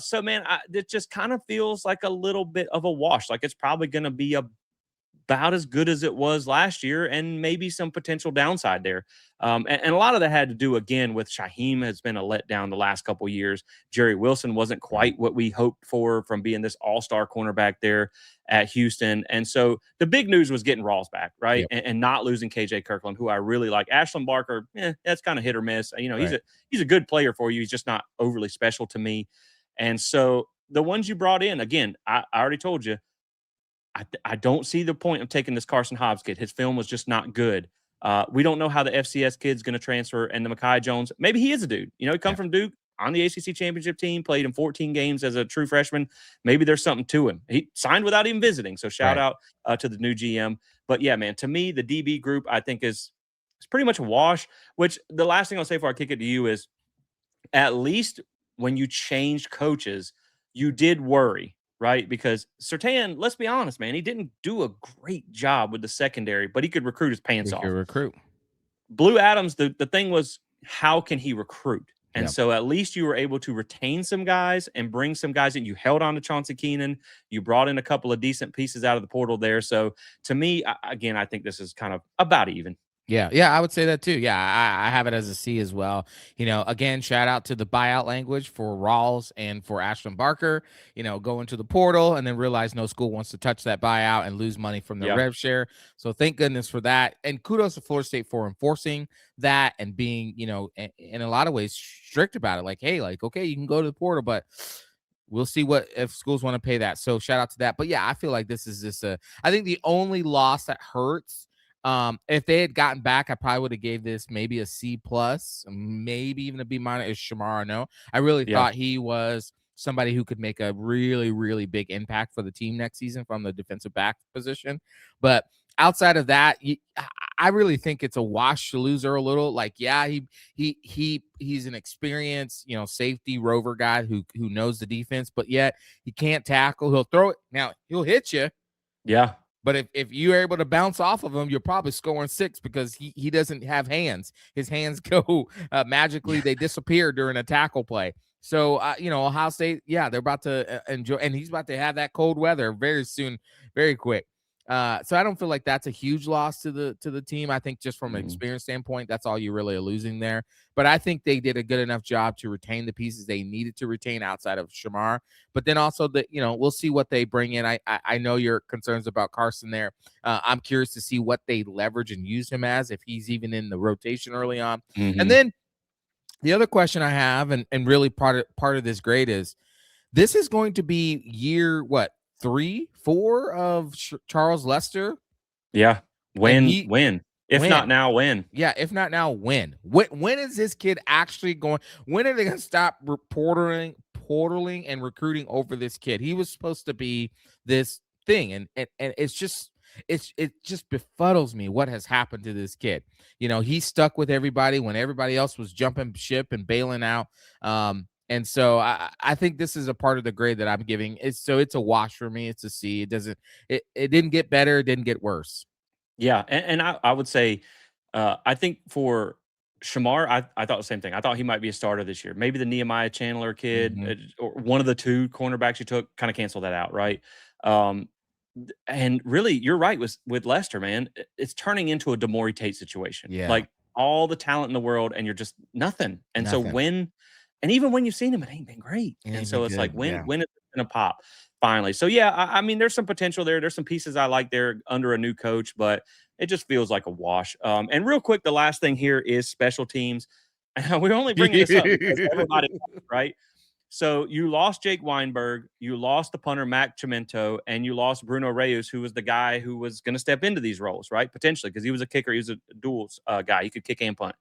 So man, it just kind of feels like a little bit of a wash. Like it's probably going to be about as good as it was last year and maybe some potential downside there. And a lot of that had to do, again, with Shaheem has been a letdown the last couple of years. Jerry Wilson wasn't quite what we hoped for from being this all-star cornerback there at Houston. And so the big news was getting Rawls back, right? Yep. And not losing KJ Kirkland, who I really like. Ashlyn Barker, that's kind of hit or miss. He's a good player for you. He's just not overly special to me. And so the ones you brought in, again, I already told you, I don't see the point of taking this Carson Hobbs kid. His film was just not good. We don't know how the FCS kid's going to transfer. And the Mekhi Jones, maybe he is a dude. He come from Duke on the ACC championship team, played in 14 games as a true freshman. Maybe there's something to him. He signed without even visiting. So shout out to the new GM. But yeah, man, to me, the DB group, I think is pretty much a wash, which the last thing I'll say before I kick it to you is at least when you changed coaches, you did worry. Right? Because Surtain, let's be honest, man, he didn't do a great job with the secondary, but he could recruit his pants off. Blue Adams, the thing was, how can he recruit? And so at least you were able to retain some guys and bring some guys in. You held on to Chauncey Keenan. You brought in a couple of decent pieces out of the portal there. So to me, again, I think this is kind of about even. Yeah, I would say that too. Yeah, I have it as a C as well. Again, shout out to the buyout language for Rawls and for Ashlyn Barker. Go into the portal and then realize no school wants to touch that buyout and lose money from the rev share. So thank goodness for that. And kudos to Florida State for enforcing that and being, in a lot of ways strict about it. Like, hey, okay, you can go to the portal, but we'll see if schools want to pay that. So shout out to that. But yeah, I feel like this is just I think the only loss that hurts. If they had gotten back, I probably would have gave this maybe a C plus, maybe even a B minus. Is Shamar Arnaud? I really thought he was somebody who could make a really, really big impact for the team next season from the defensive back position. But outside of that, I really think it's a wash to lose Earl Little. Like, yeah, he's an experienced, safety rover guy who knows the defense, but yet he can't tackle. He'll throw it. Now he'll hit you. Yeah. But if you're able to bounce off of him, you're probably scoring 6 because he doesn't have hands. His hands go magically, they disappear during a tackle play. So, Ohio State, yeah, they're about to enjoy, and he's about to have that cold weather very soon, very quick. So I don't feel like that's a huge loss to the team. I think just from an experience standpoint, that's all you really are losing there. But I think they did a good enough job to retain the pieces they needed to retain outside of Shamar. But then also we'll see what they bring in. I know your concerns about Carson there. I'm curious to see what they leverage and use him as, if he's even in the rotation early on. And then the other question I have, and really part of this grade is, this is going to be year 3, 4 of Charles Lester. Yeah. When? If not now, when? Yeah, if not now, when? When is this kid actually going? When are they going to stop portaling and recruiting over this kid? He was supposed to be this thing, and it's just it just befuddles me what has happened to this kid. He's stuck with everybody when everybody else was jumping ship and bailing out. And so I think this is a part of the grade that I'm giving. It's a wash for me. It's a C. It didn't get better. It didn't get worse. Yeah, and I would say, I think for Shamar, I thought the same thing. I thought he might be a starter this year. Maybe the Nehemiah Chandler kid, or one of the 2 cornerbacks you took, kind of canceled that out, right? And really, you're right with Lester, man. It's turning into a Demore Tate situation. Yeah. Like, all the talent in the world, and you're just nothing. And so and even when you've seen him, it ain't been great. And so it's like, when is it going to pop? Finally. So yeah, I mean, there's some potential there. There's some pieces I like there under a new coach, but it just feels like a wash. And real quick, the last thing here is special teams. We're only bringing this up because everybody, right? So you lost Jake Weinberg, you lost the punter Mac Chimento, and you lost Bruno Reyes, who was the guy who was going to step into these roles, right? Potentially, because he was a kicker. He was a dual guy. He could kick and punt.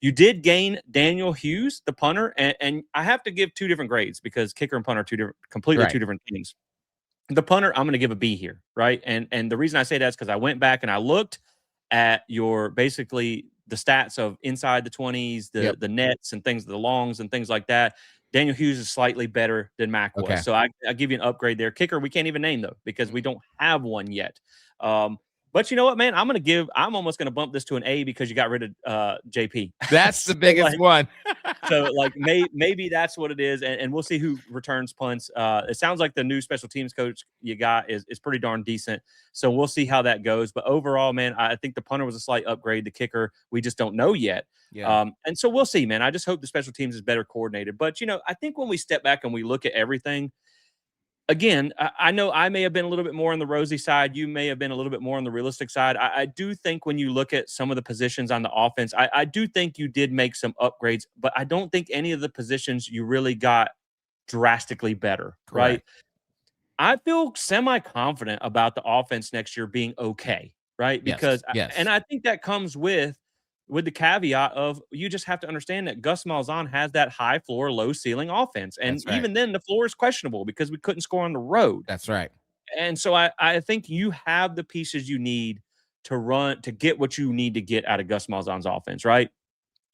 You did gain Daniel Hughes, the punter, and I have to give 2 different grades because kicker and punter are completely two different things. The punter, I'm going to give a B here, right? And the reason I say that is because I went back and I looked at basically the stats of inside the 20s, the nets and things, the longs and things like that. Daniel Hughes is slightly better than Mac was. So I give you an upgrade there. Kicker, we can't even name, though, because we don't have one yet. But you know what, man? I'm almost going to bump this to an A because you got rid of JP. That's the biggest one. So maybe that's what it is. And we'll see who returns punts. It sounds like the new special teams coach you got is pretty darn decent. So we'll see how that goes. But overall, man, I think the punter was a slight upgrade. The kicker, we just don't know yet. Yeah. And so we'll see, man. I just hope the special teams is better coordinated. But, I think when we step back and we look at everything, again, I know I may have been a little bit more on the rosy side. You may have been a little bit more on the realistic side. I do think when you look at some of the positions on the offense, I do think you did make some upgrades, but I don't think any of the positions you really got drastically better, right? I feel semi-confident about the offense next year being okay, right? Because, and I think that comes with the caveat of you just have to understand that Gus Malzahn has that high floor, low ceiling offense. And even then the floor is questionable because we couldn't score on the road. That's right. And so I think you have the pieces you need to get what you need to get out of Gus Malzahn's offense, right?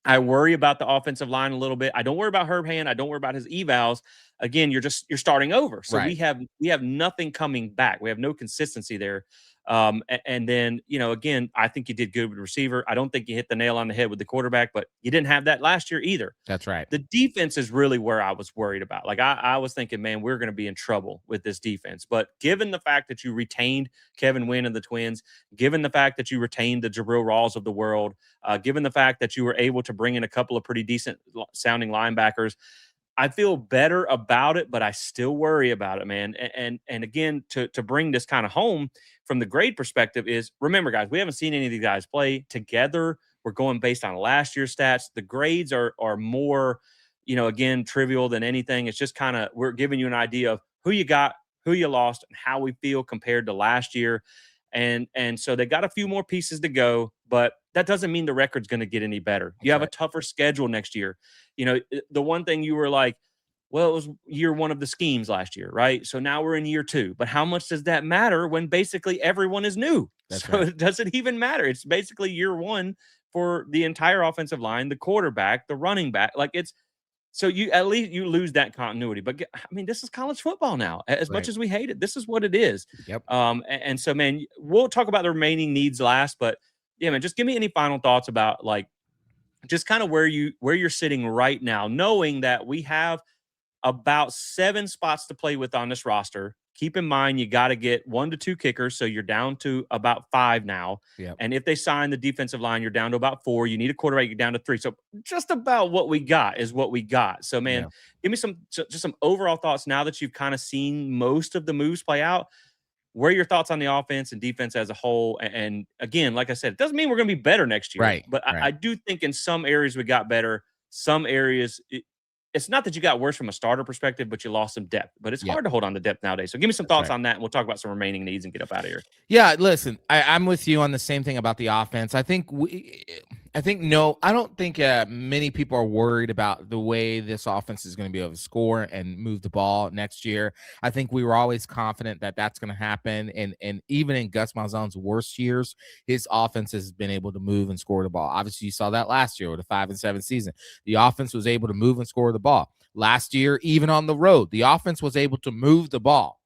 I worry about the offensive line a little bit. I don't worry about Herb Hand. I don't worry about his evals. Again, you're starting over. So we have nothing coming back. We have no consistency there. And then, again, I think you did good with the receiver. I don't think you hit the nail on the head with the quarterback, but you didn't have that last year either. That's right. The defense is really where I was worried about. Like I was thinking, man, we're going to be in trouble with this defense. But given the fact that you retained Kevin Wynn and the Twins, given the fact that you retained the Jabril Rawls of the world, given the fact that you were able to bring in a couple of pretty decent sounding linebackers, I feel better about it, but I still worry about it, man. And again, to bring this kind of home from the grade perspective is, remember, guys, we haven't seen any of these guys play together. We're going based on last year's stats. The grades are more, again, trivial than anything. It's just kind of, we're giving you an idea of who you got, who you lost, and how we feel compared to last year. And so they got a few more pieces to go, but that doesn't mean the record's going to get any better. You have a tougher schedule next year. The one thing you were like, well, it was year 1 of the schemes last year, right? So now we're in year 2. But how much does that matter when basically everyone is new? It doesn't even matter. It's basically year 1 for the entire offensive line, the quarterback, the running back. Like So you at least you lose that continuity. But I mean, this is college football now. As much Right. as we hate it, this is what it is. Yep. And so, man, we'll talk about the remaining needs last. But yeah, man, just give me any final thoughts about like just kind of where you're sitting right now, knowing that we have about 7 spots to play with on this roster. Keep in mind, you got to get 1 to 2 kickers. So you're down to about 5 now. Yep. And if they sign the defensive line, you're down to about 4. You need a quarterback, you're down to 3. So just about what we got is what we got. So, man, Yeah. give me just some overall thoughts now that you've kind of seen most of the moves play out. What are your thoughts on the offense and defense as a whole? And again, like I said, it doesn't mean we're going to be better next year. Right. But I Right. do think in some areas we got better. Some areas, it's not that you got worse from a starter perspective, but you lost some depth. But it's Yep. hard to hold on to depth nowadays. So give me some That's thoughts right. on that, and we'll talk about some remaining needs and get up out of here. Yeah, listen, I'm with you on the same thing about the offense. I don't think many people are worried about the way this offense is going to be able to score and move the ball next year. I think we were always confident that that's going to happen. And even in Gus Malzahn's worst years, his offense has been able to move and score the ball. Obviously, you saw that last year with a 5-7 season. The offense was able to move and score the ball. Last year, even on the road, the offense was able to move the ball.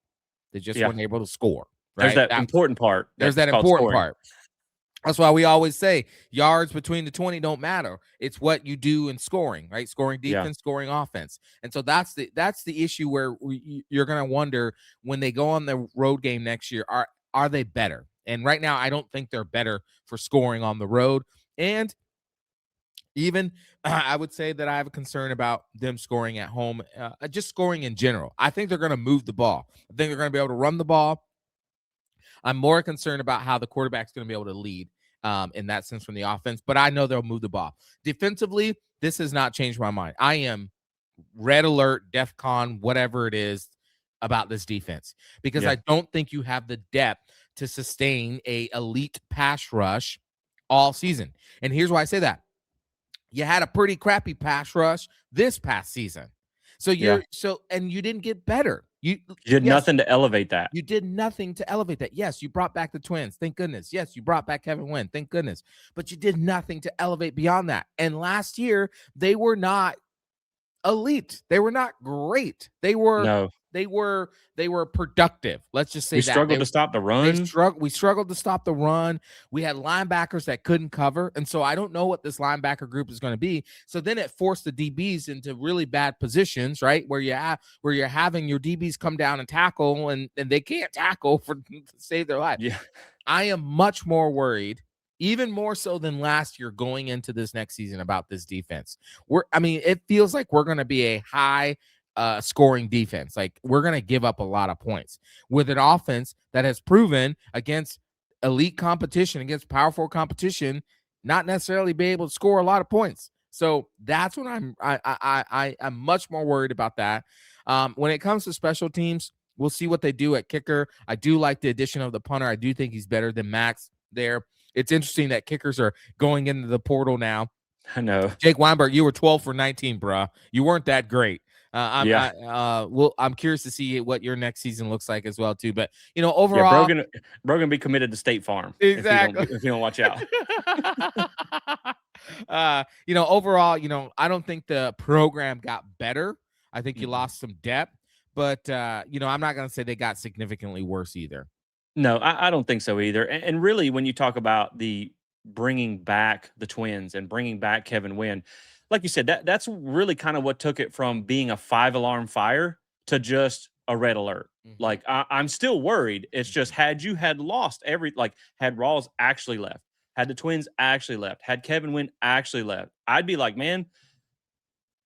They just weren't able to score. There's Right? that important part. There's that important part. That's why we always say yards between the 20 don't matter. It's what you do in scoring, right? Scoring defense, scoring offense. And so that's the issue where you're going to wonder when they go on the road game next year, are they better? And right now, I don't think they're better for scoring on the road. And even I would say that I have a concern about them scoring at home, just scoring in general. I think they're going to move the ball. I think they're going to be able to run the ball. I'm more concerned about how the quarterback's going to be able to lead in that sense from the offense, but I know they'll move the ball. Defensively, this has not changed my mind. I am red alert, DEFCON, whatever it is about this defense, because I don't think you have the depth to sustain a elite pass rush all season. And here's why I say that. You had a pretty crappy pass rush this past season. So and you didn't get better. You did nothing to elevate that. You did nothing to elevate that. Yes, you brought back the twins. Thank goodness. Yes, you brought back Kevin Wynn. Thank goodness. But you did nothing to elevate beyond that. And last year, they were not elite. They were not great. They were productive. Let's just say we struggled to stop the run. We struggled to stop the run. We had linebackers that couldn't cover. And so I don't know what this linebacker group is going to be. So then it forced the DBs into really bad positions, right? Where you're having your DBs come down and tackle and they can't tackle to save their life. Yeah. I am much more worried, even more so than last year, going into this next season about this defense. It feels like we're going to be a high scoring defense. Like we're going to give up a lot of points with an offense that has proven against elite competition, against Power 4 competition, not necessarily be able to score a lot of points. So that's what I'm much more worried about that. When it comes to special teams, we'll see what they do at kicker. I do like the addition of the punter. I do think he's better than Max there. It's interesting that kickers are going into the portal now. I know. Jake Weinberg, you were 12 for 19, bruh. You weren't that great. I'm curious to see what your next season looks like as well, too. But overall, Brogan be committed to State Farm. Exactly. If you don't watch out. Overall, I don't think the program got better. I think you lost some depth, but I'm not going to say they got significantly worse either. No, I don't think so either. And really, when you talk about the bringing back the twins and bringing back Kevin Wynn, like you said, that's really kind of what took it from being a 5-alarm fire to just a red alert. Mm-hmm. Like I'm still worried. It's just had lost had Rawls actually left, had the twins actually left, had Kevin Wynn actually left, I'd be like, man,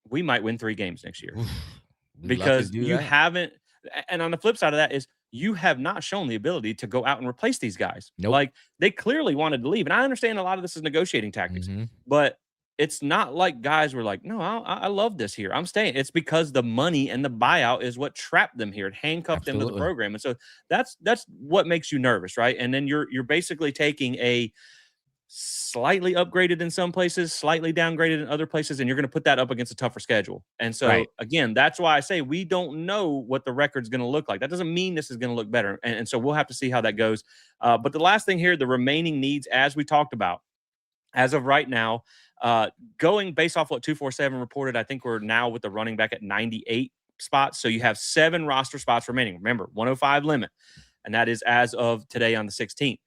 we might win 3 games next year. Because you haven't. And on the flip side of that is you have not shown the ability to go out and replace these guys. Nope. Like they clearly wanted to leave. And I understand a lot of this is negotiating tactics, but it's not like guys were like, no, I love this here. I'm staying. It's because the money and the buyout is what trapped them here. It handcuffed them to the program. And so that's what makes you nervous, right? And then you're basically taking a slightly upgraded in some places, slightly downgraded in other places, and you're going to put that up against a tougher schedule. And so, again, that's why I say we don't know what the record's going to look like. That doesn't mean this is going to look better. And so we'll have to see how that goes. But the last thing here, the remaining needs, as we talked about, as of right now, going based off what 247 reported, I think we're now with the running back at 98 spots. So you have 7 roster spots remaining. Remember, 105 limit. And that is as of today on the 16th.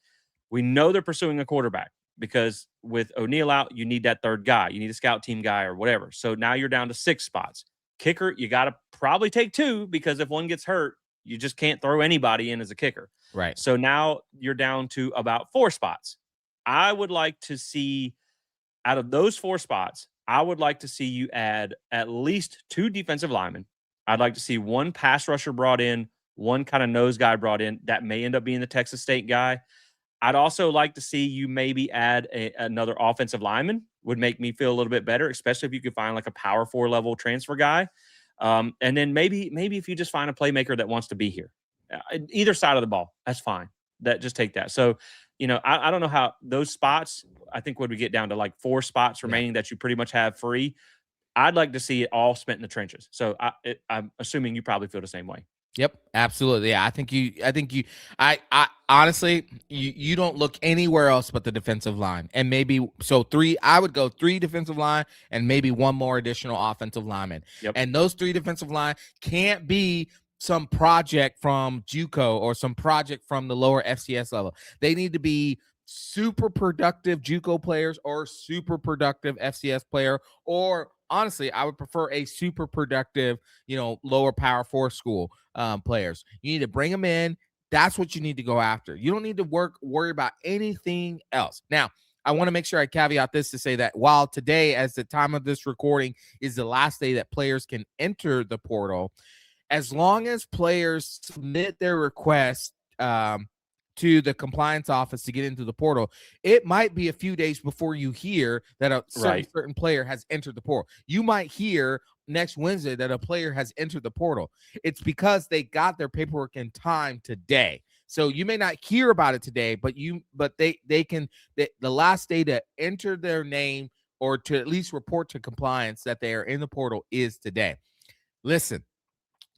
We know they're pursuing a quarterback because with O'Neal out, you need that third guy. You need a scout team guy or whatever. So now you're down to 6 spots. Kicker, you got to probably take 2 because if one gets hurt, you just can't throw anybody in as a kicker. Right. So now you're down to about 4 spots. I would like to see out of those 4 spots, I would like to see you add at least 2 defensive linemen. I'd like to see 1 pass rusher brought in, 1 kind of nose guy brought in. That may end up being the Texas State guy. I'd also like to see you maybe add another offensive lineman. Would make me feel a little bit better, especially if you could find like a power 4 level transfer guy. And then maybe if you just find a playmaker that wants to be here. Either side of the ball, that's fine. Just take that. So, I don't know how those spots, I think when we get down to like 4 spots remaining that you pretty much have free, I'd like to see it all spent in the trenches. So I'm assuming you probably feel the same way. Yep, absolutely. Yeah, I honestly, you don't look anywhere else but the defensive line. And maybe I would go 3 defensive line and maybe 1 more additional offensive lineman. Yep. And those 3 defensive line can't be some project from JUCO or some project from the lower FCS level. They need to be super productive JUCO players or super productive FCS player, or honestly, I would prefer a super productive, lower power 4 school players. You need to bring them in. That's what you need to go after. You don't need to worry about anything else. Now, I want to make sure I caveat this to say that while today, as the time of this recording, is the last day that players can enter the portal, as long as players submit their request to the compliance office to get into the portal, it might be a few days before you hear that a certain player has entered the portal. You might hear next Wednesday that a player has entered the portal. It's because they got their paperwork in time today. So you may not hear about it today, but the last day to enter their name or to at least report to compliance that they are in the portal is today. Listen,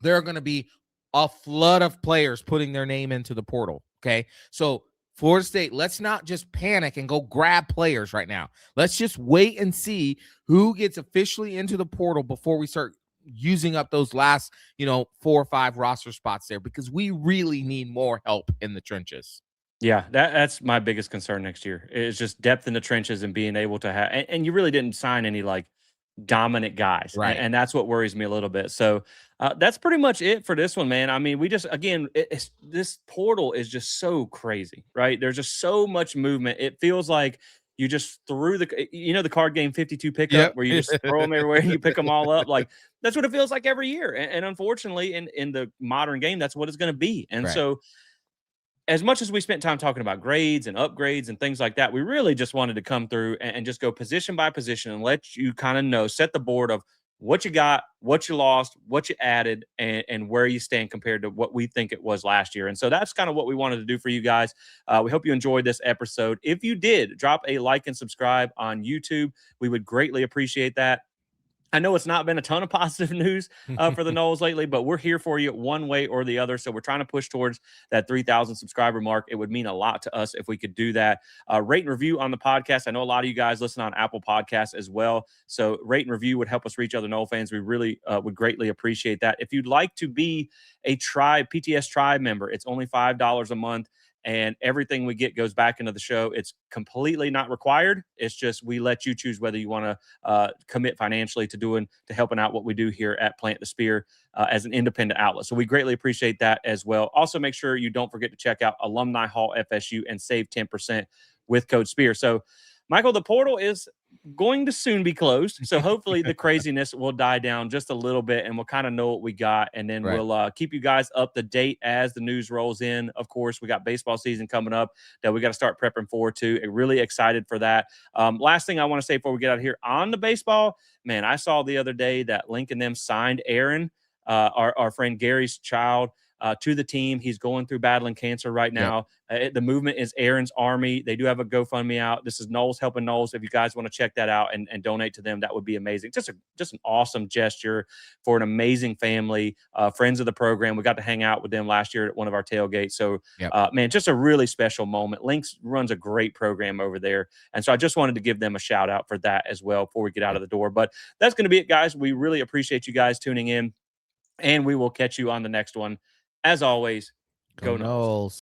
there are going to be a flood of players putting their name into the portal. Okay. So Florida State, let's not just panic and go grab players right now. Let's just wait and see who gets officially into the portal before we start using up those last, 4 or 5 roster spots there, because we really need more help in the trenches. Yeah, that's my biggest concern next year. It's just depth in the trenches and being able to have, and you really didn't sign any like dominant guys. Right. And that's what worries me a little bit. So that's pretty much it for this one, man. I mean, we just, again, this portal is just so crazy, right? There's just so much movement. It feels like you just threw the card game 52 pickup where you just throw them everywhere and you pick them all up. Like that's what it feels like every year. And unfortunately in the modern game, that's what it's going to be. And so as much as we spent time talking about grades and upgrades and things like that, we really just wanted to come through and just go position by position and let you kind of know, set the board of what you got, what you lost, what you added, and where you stand compared to what we think it was last year. And so that's kind of what we wanted to do for you guys. We hope you enjoyed this episode. If you did, drop a like and subscribe on YouTube. We would greatly appreciate that. I know it's not been a ton of positive news for the Noles lately, but we're here for you one way or the other. So we're trying to push towards that 3,000 subscriber mark. It would mean a lot to us if we could do that. Rate and review on the podcast. I know a lot of you guys listen on Apple Podcasts as well. So rate and review would help us reach other Nole fans. We really would greatly appreciate that. If you'd like to be a PTS Tribe member, it's only $5 a month. And everything we get goes back into the show. It's completely not required. It's just we let you choose whether you want to commit financially to helping out what we do here at Plant the Spear as an independent outlet. So we greatly appreciate that as well. Also, make sure you don't forget to check out Alumni Hall FSU and save 10% with code SPEAR. So, Michael, the portal is going to soon be closed. So hopefully the craziness will die down just a little bit and we'll kind of know what we got. And then we'll keep you guys up to date as the news rolls in. Of course, we got baseball season coming up that we got to start prepping for too. Really excited for that. Last thing I want to say before we get out of here on the baseball, man, I saw the other day that Link and them signed Aaron, our friend Gary's child. to the team. He's going through battling cancer right now. The movement is Aaron's Army. They do have a GoFundMe out. This is Noles helping Noles. If you guys want to check that out and donate to them, that would be amazing. Just an awesome gesture for an amazing family, friends of the program. We got to hang out with them last year at one of our tailgates. So, man, just a really special moment. Lynx runs a great program over there. And so I just wanted to give them a shout out for that as well before we get out of the door. But that's going to be it, guys. We really appreciate you guys tuning in, and we will catch you on the next one. As always, go Noles.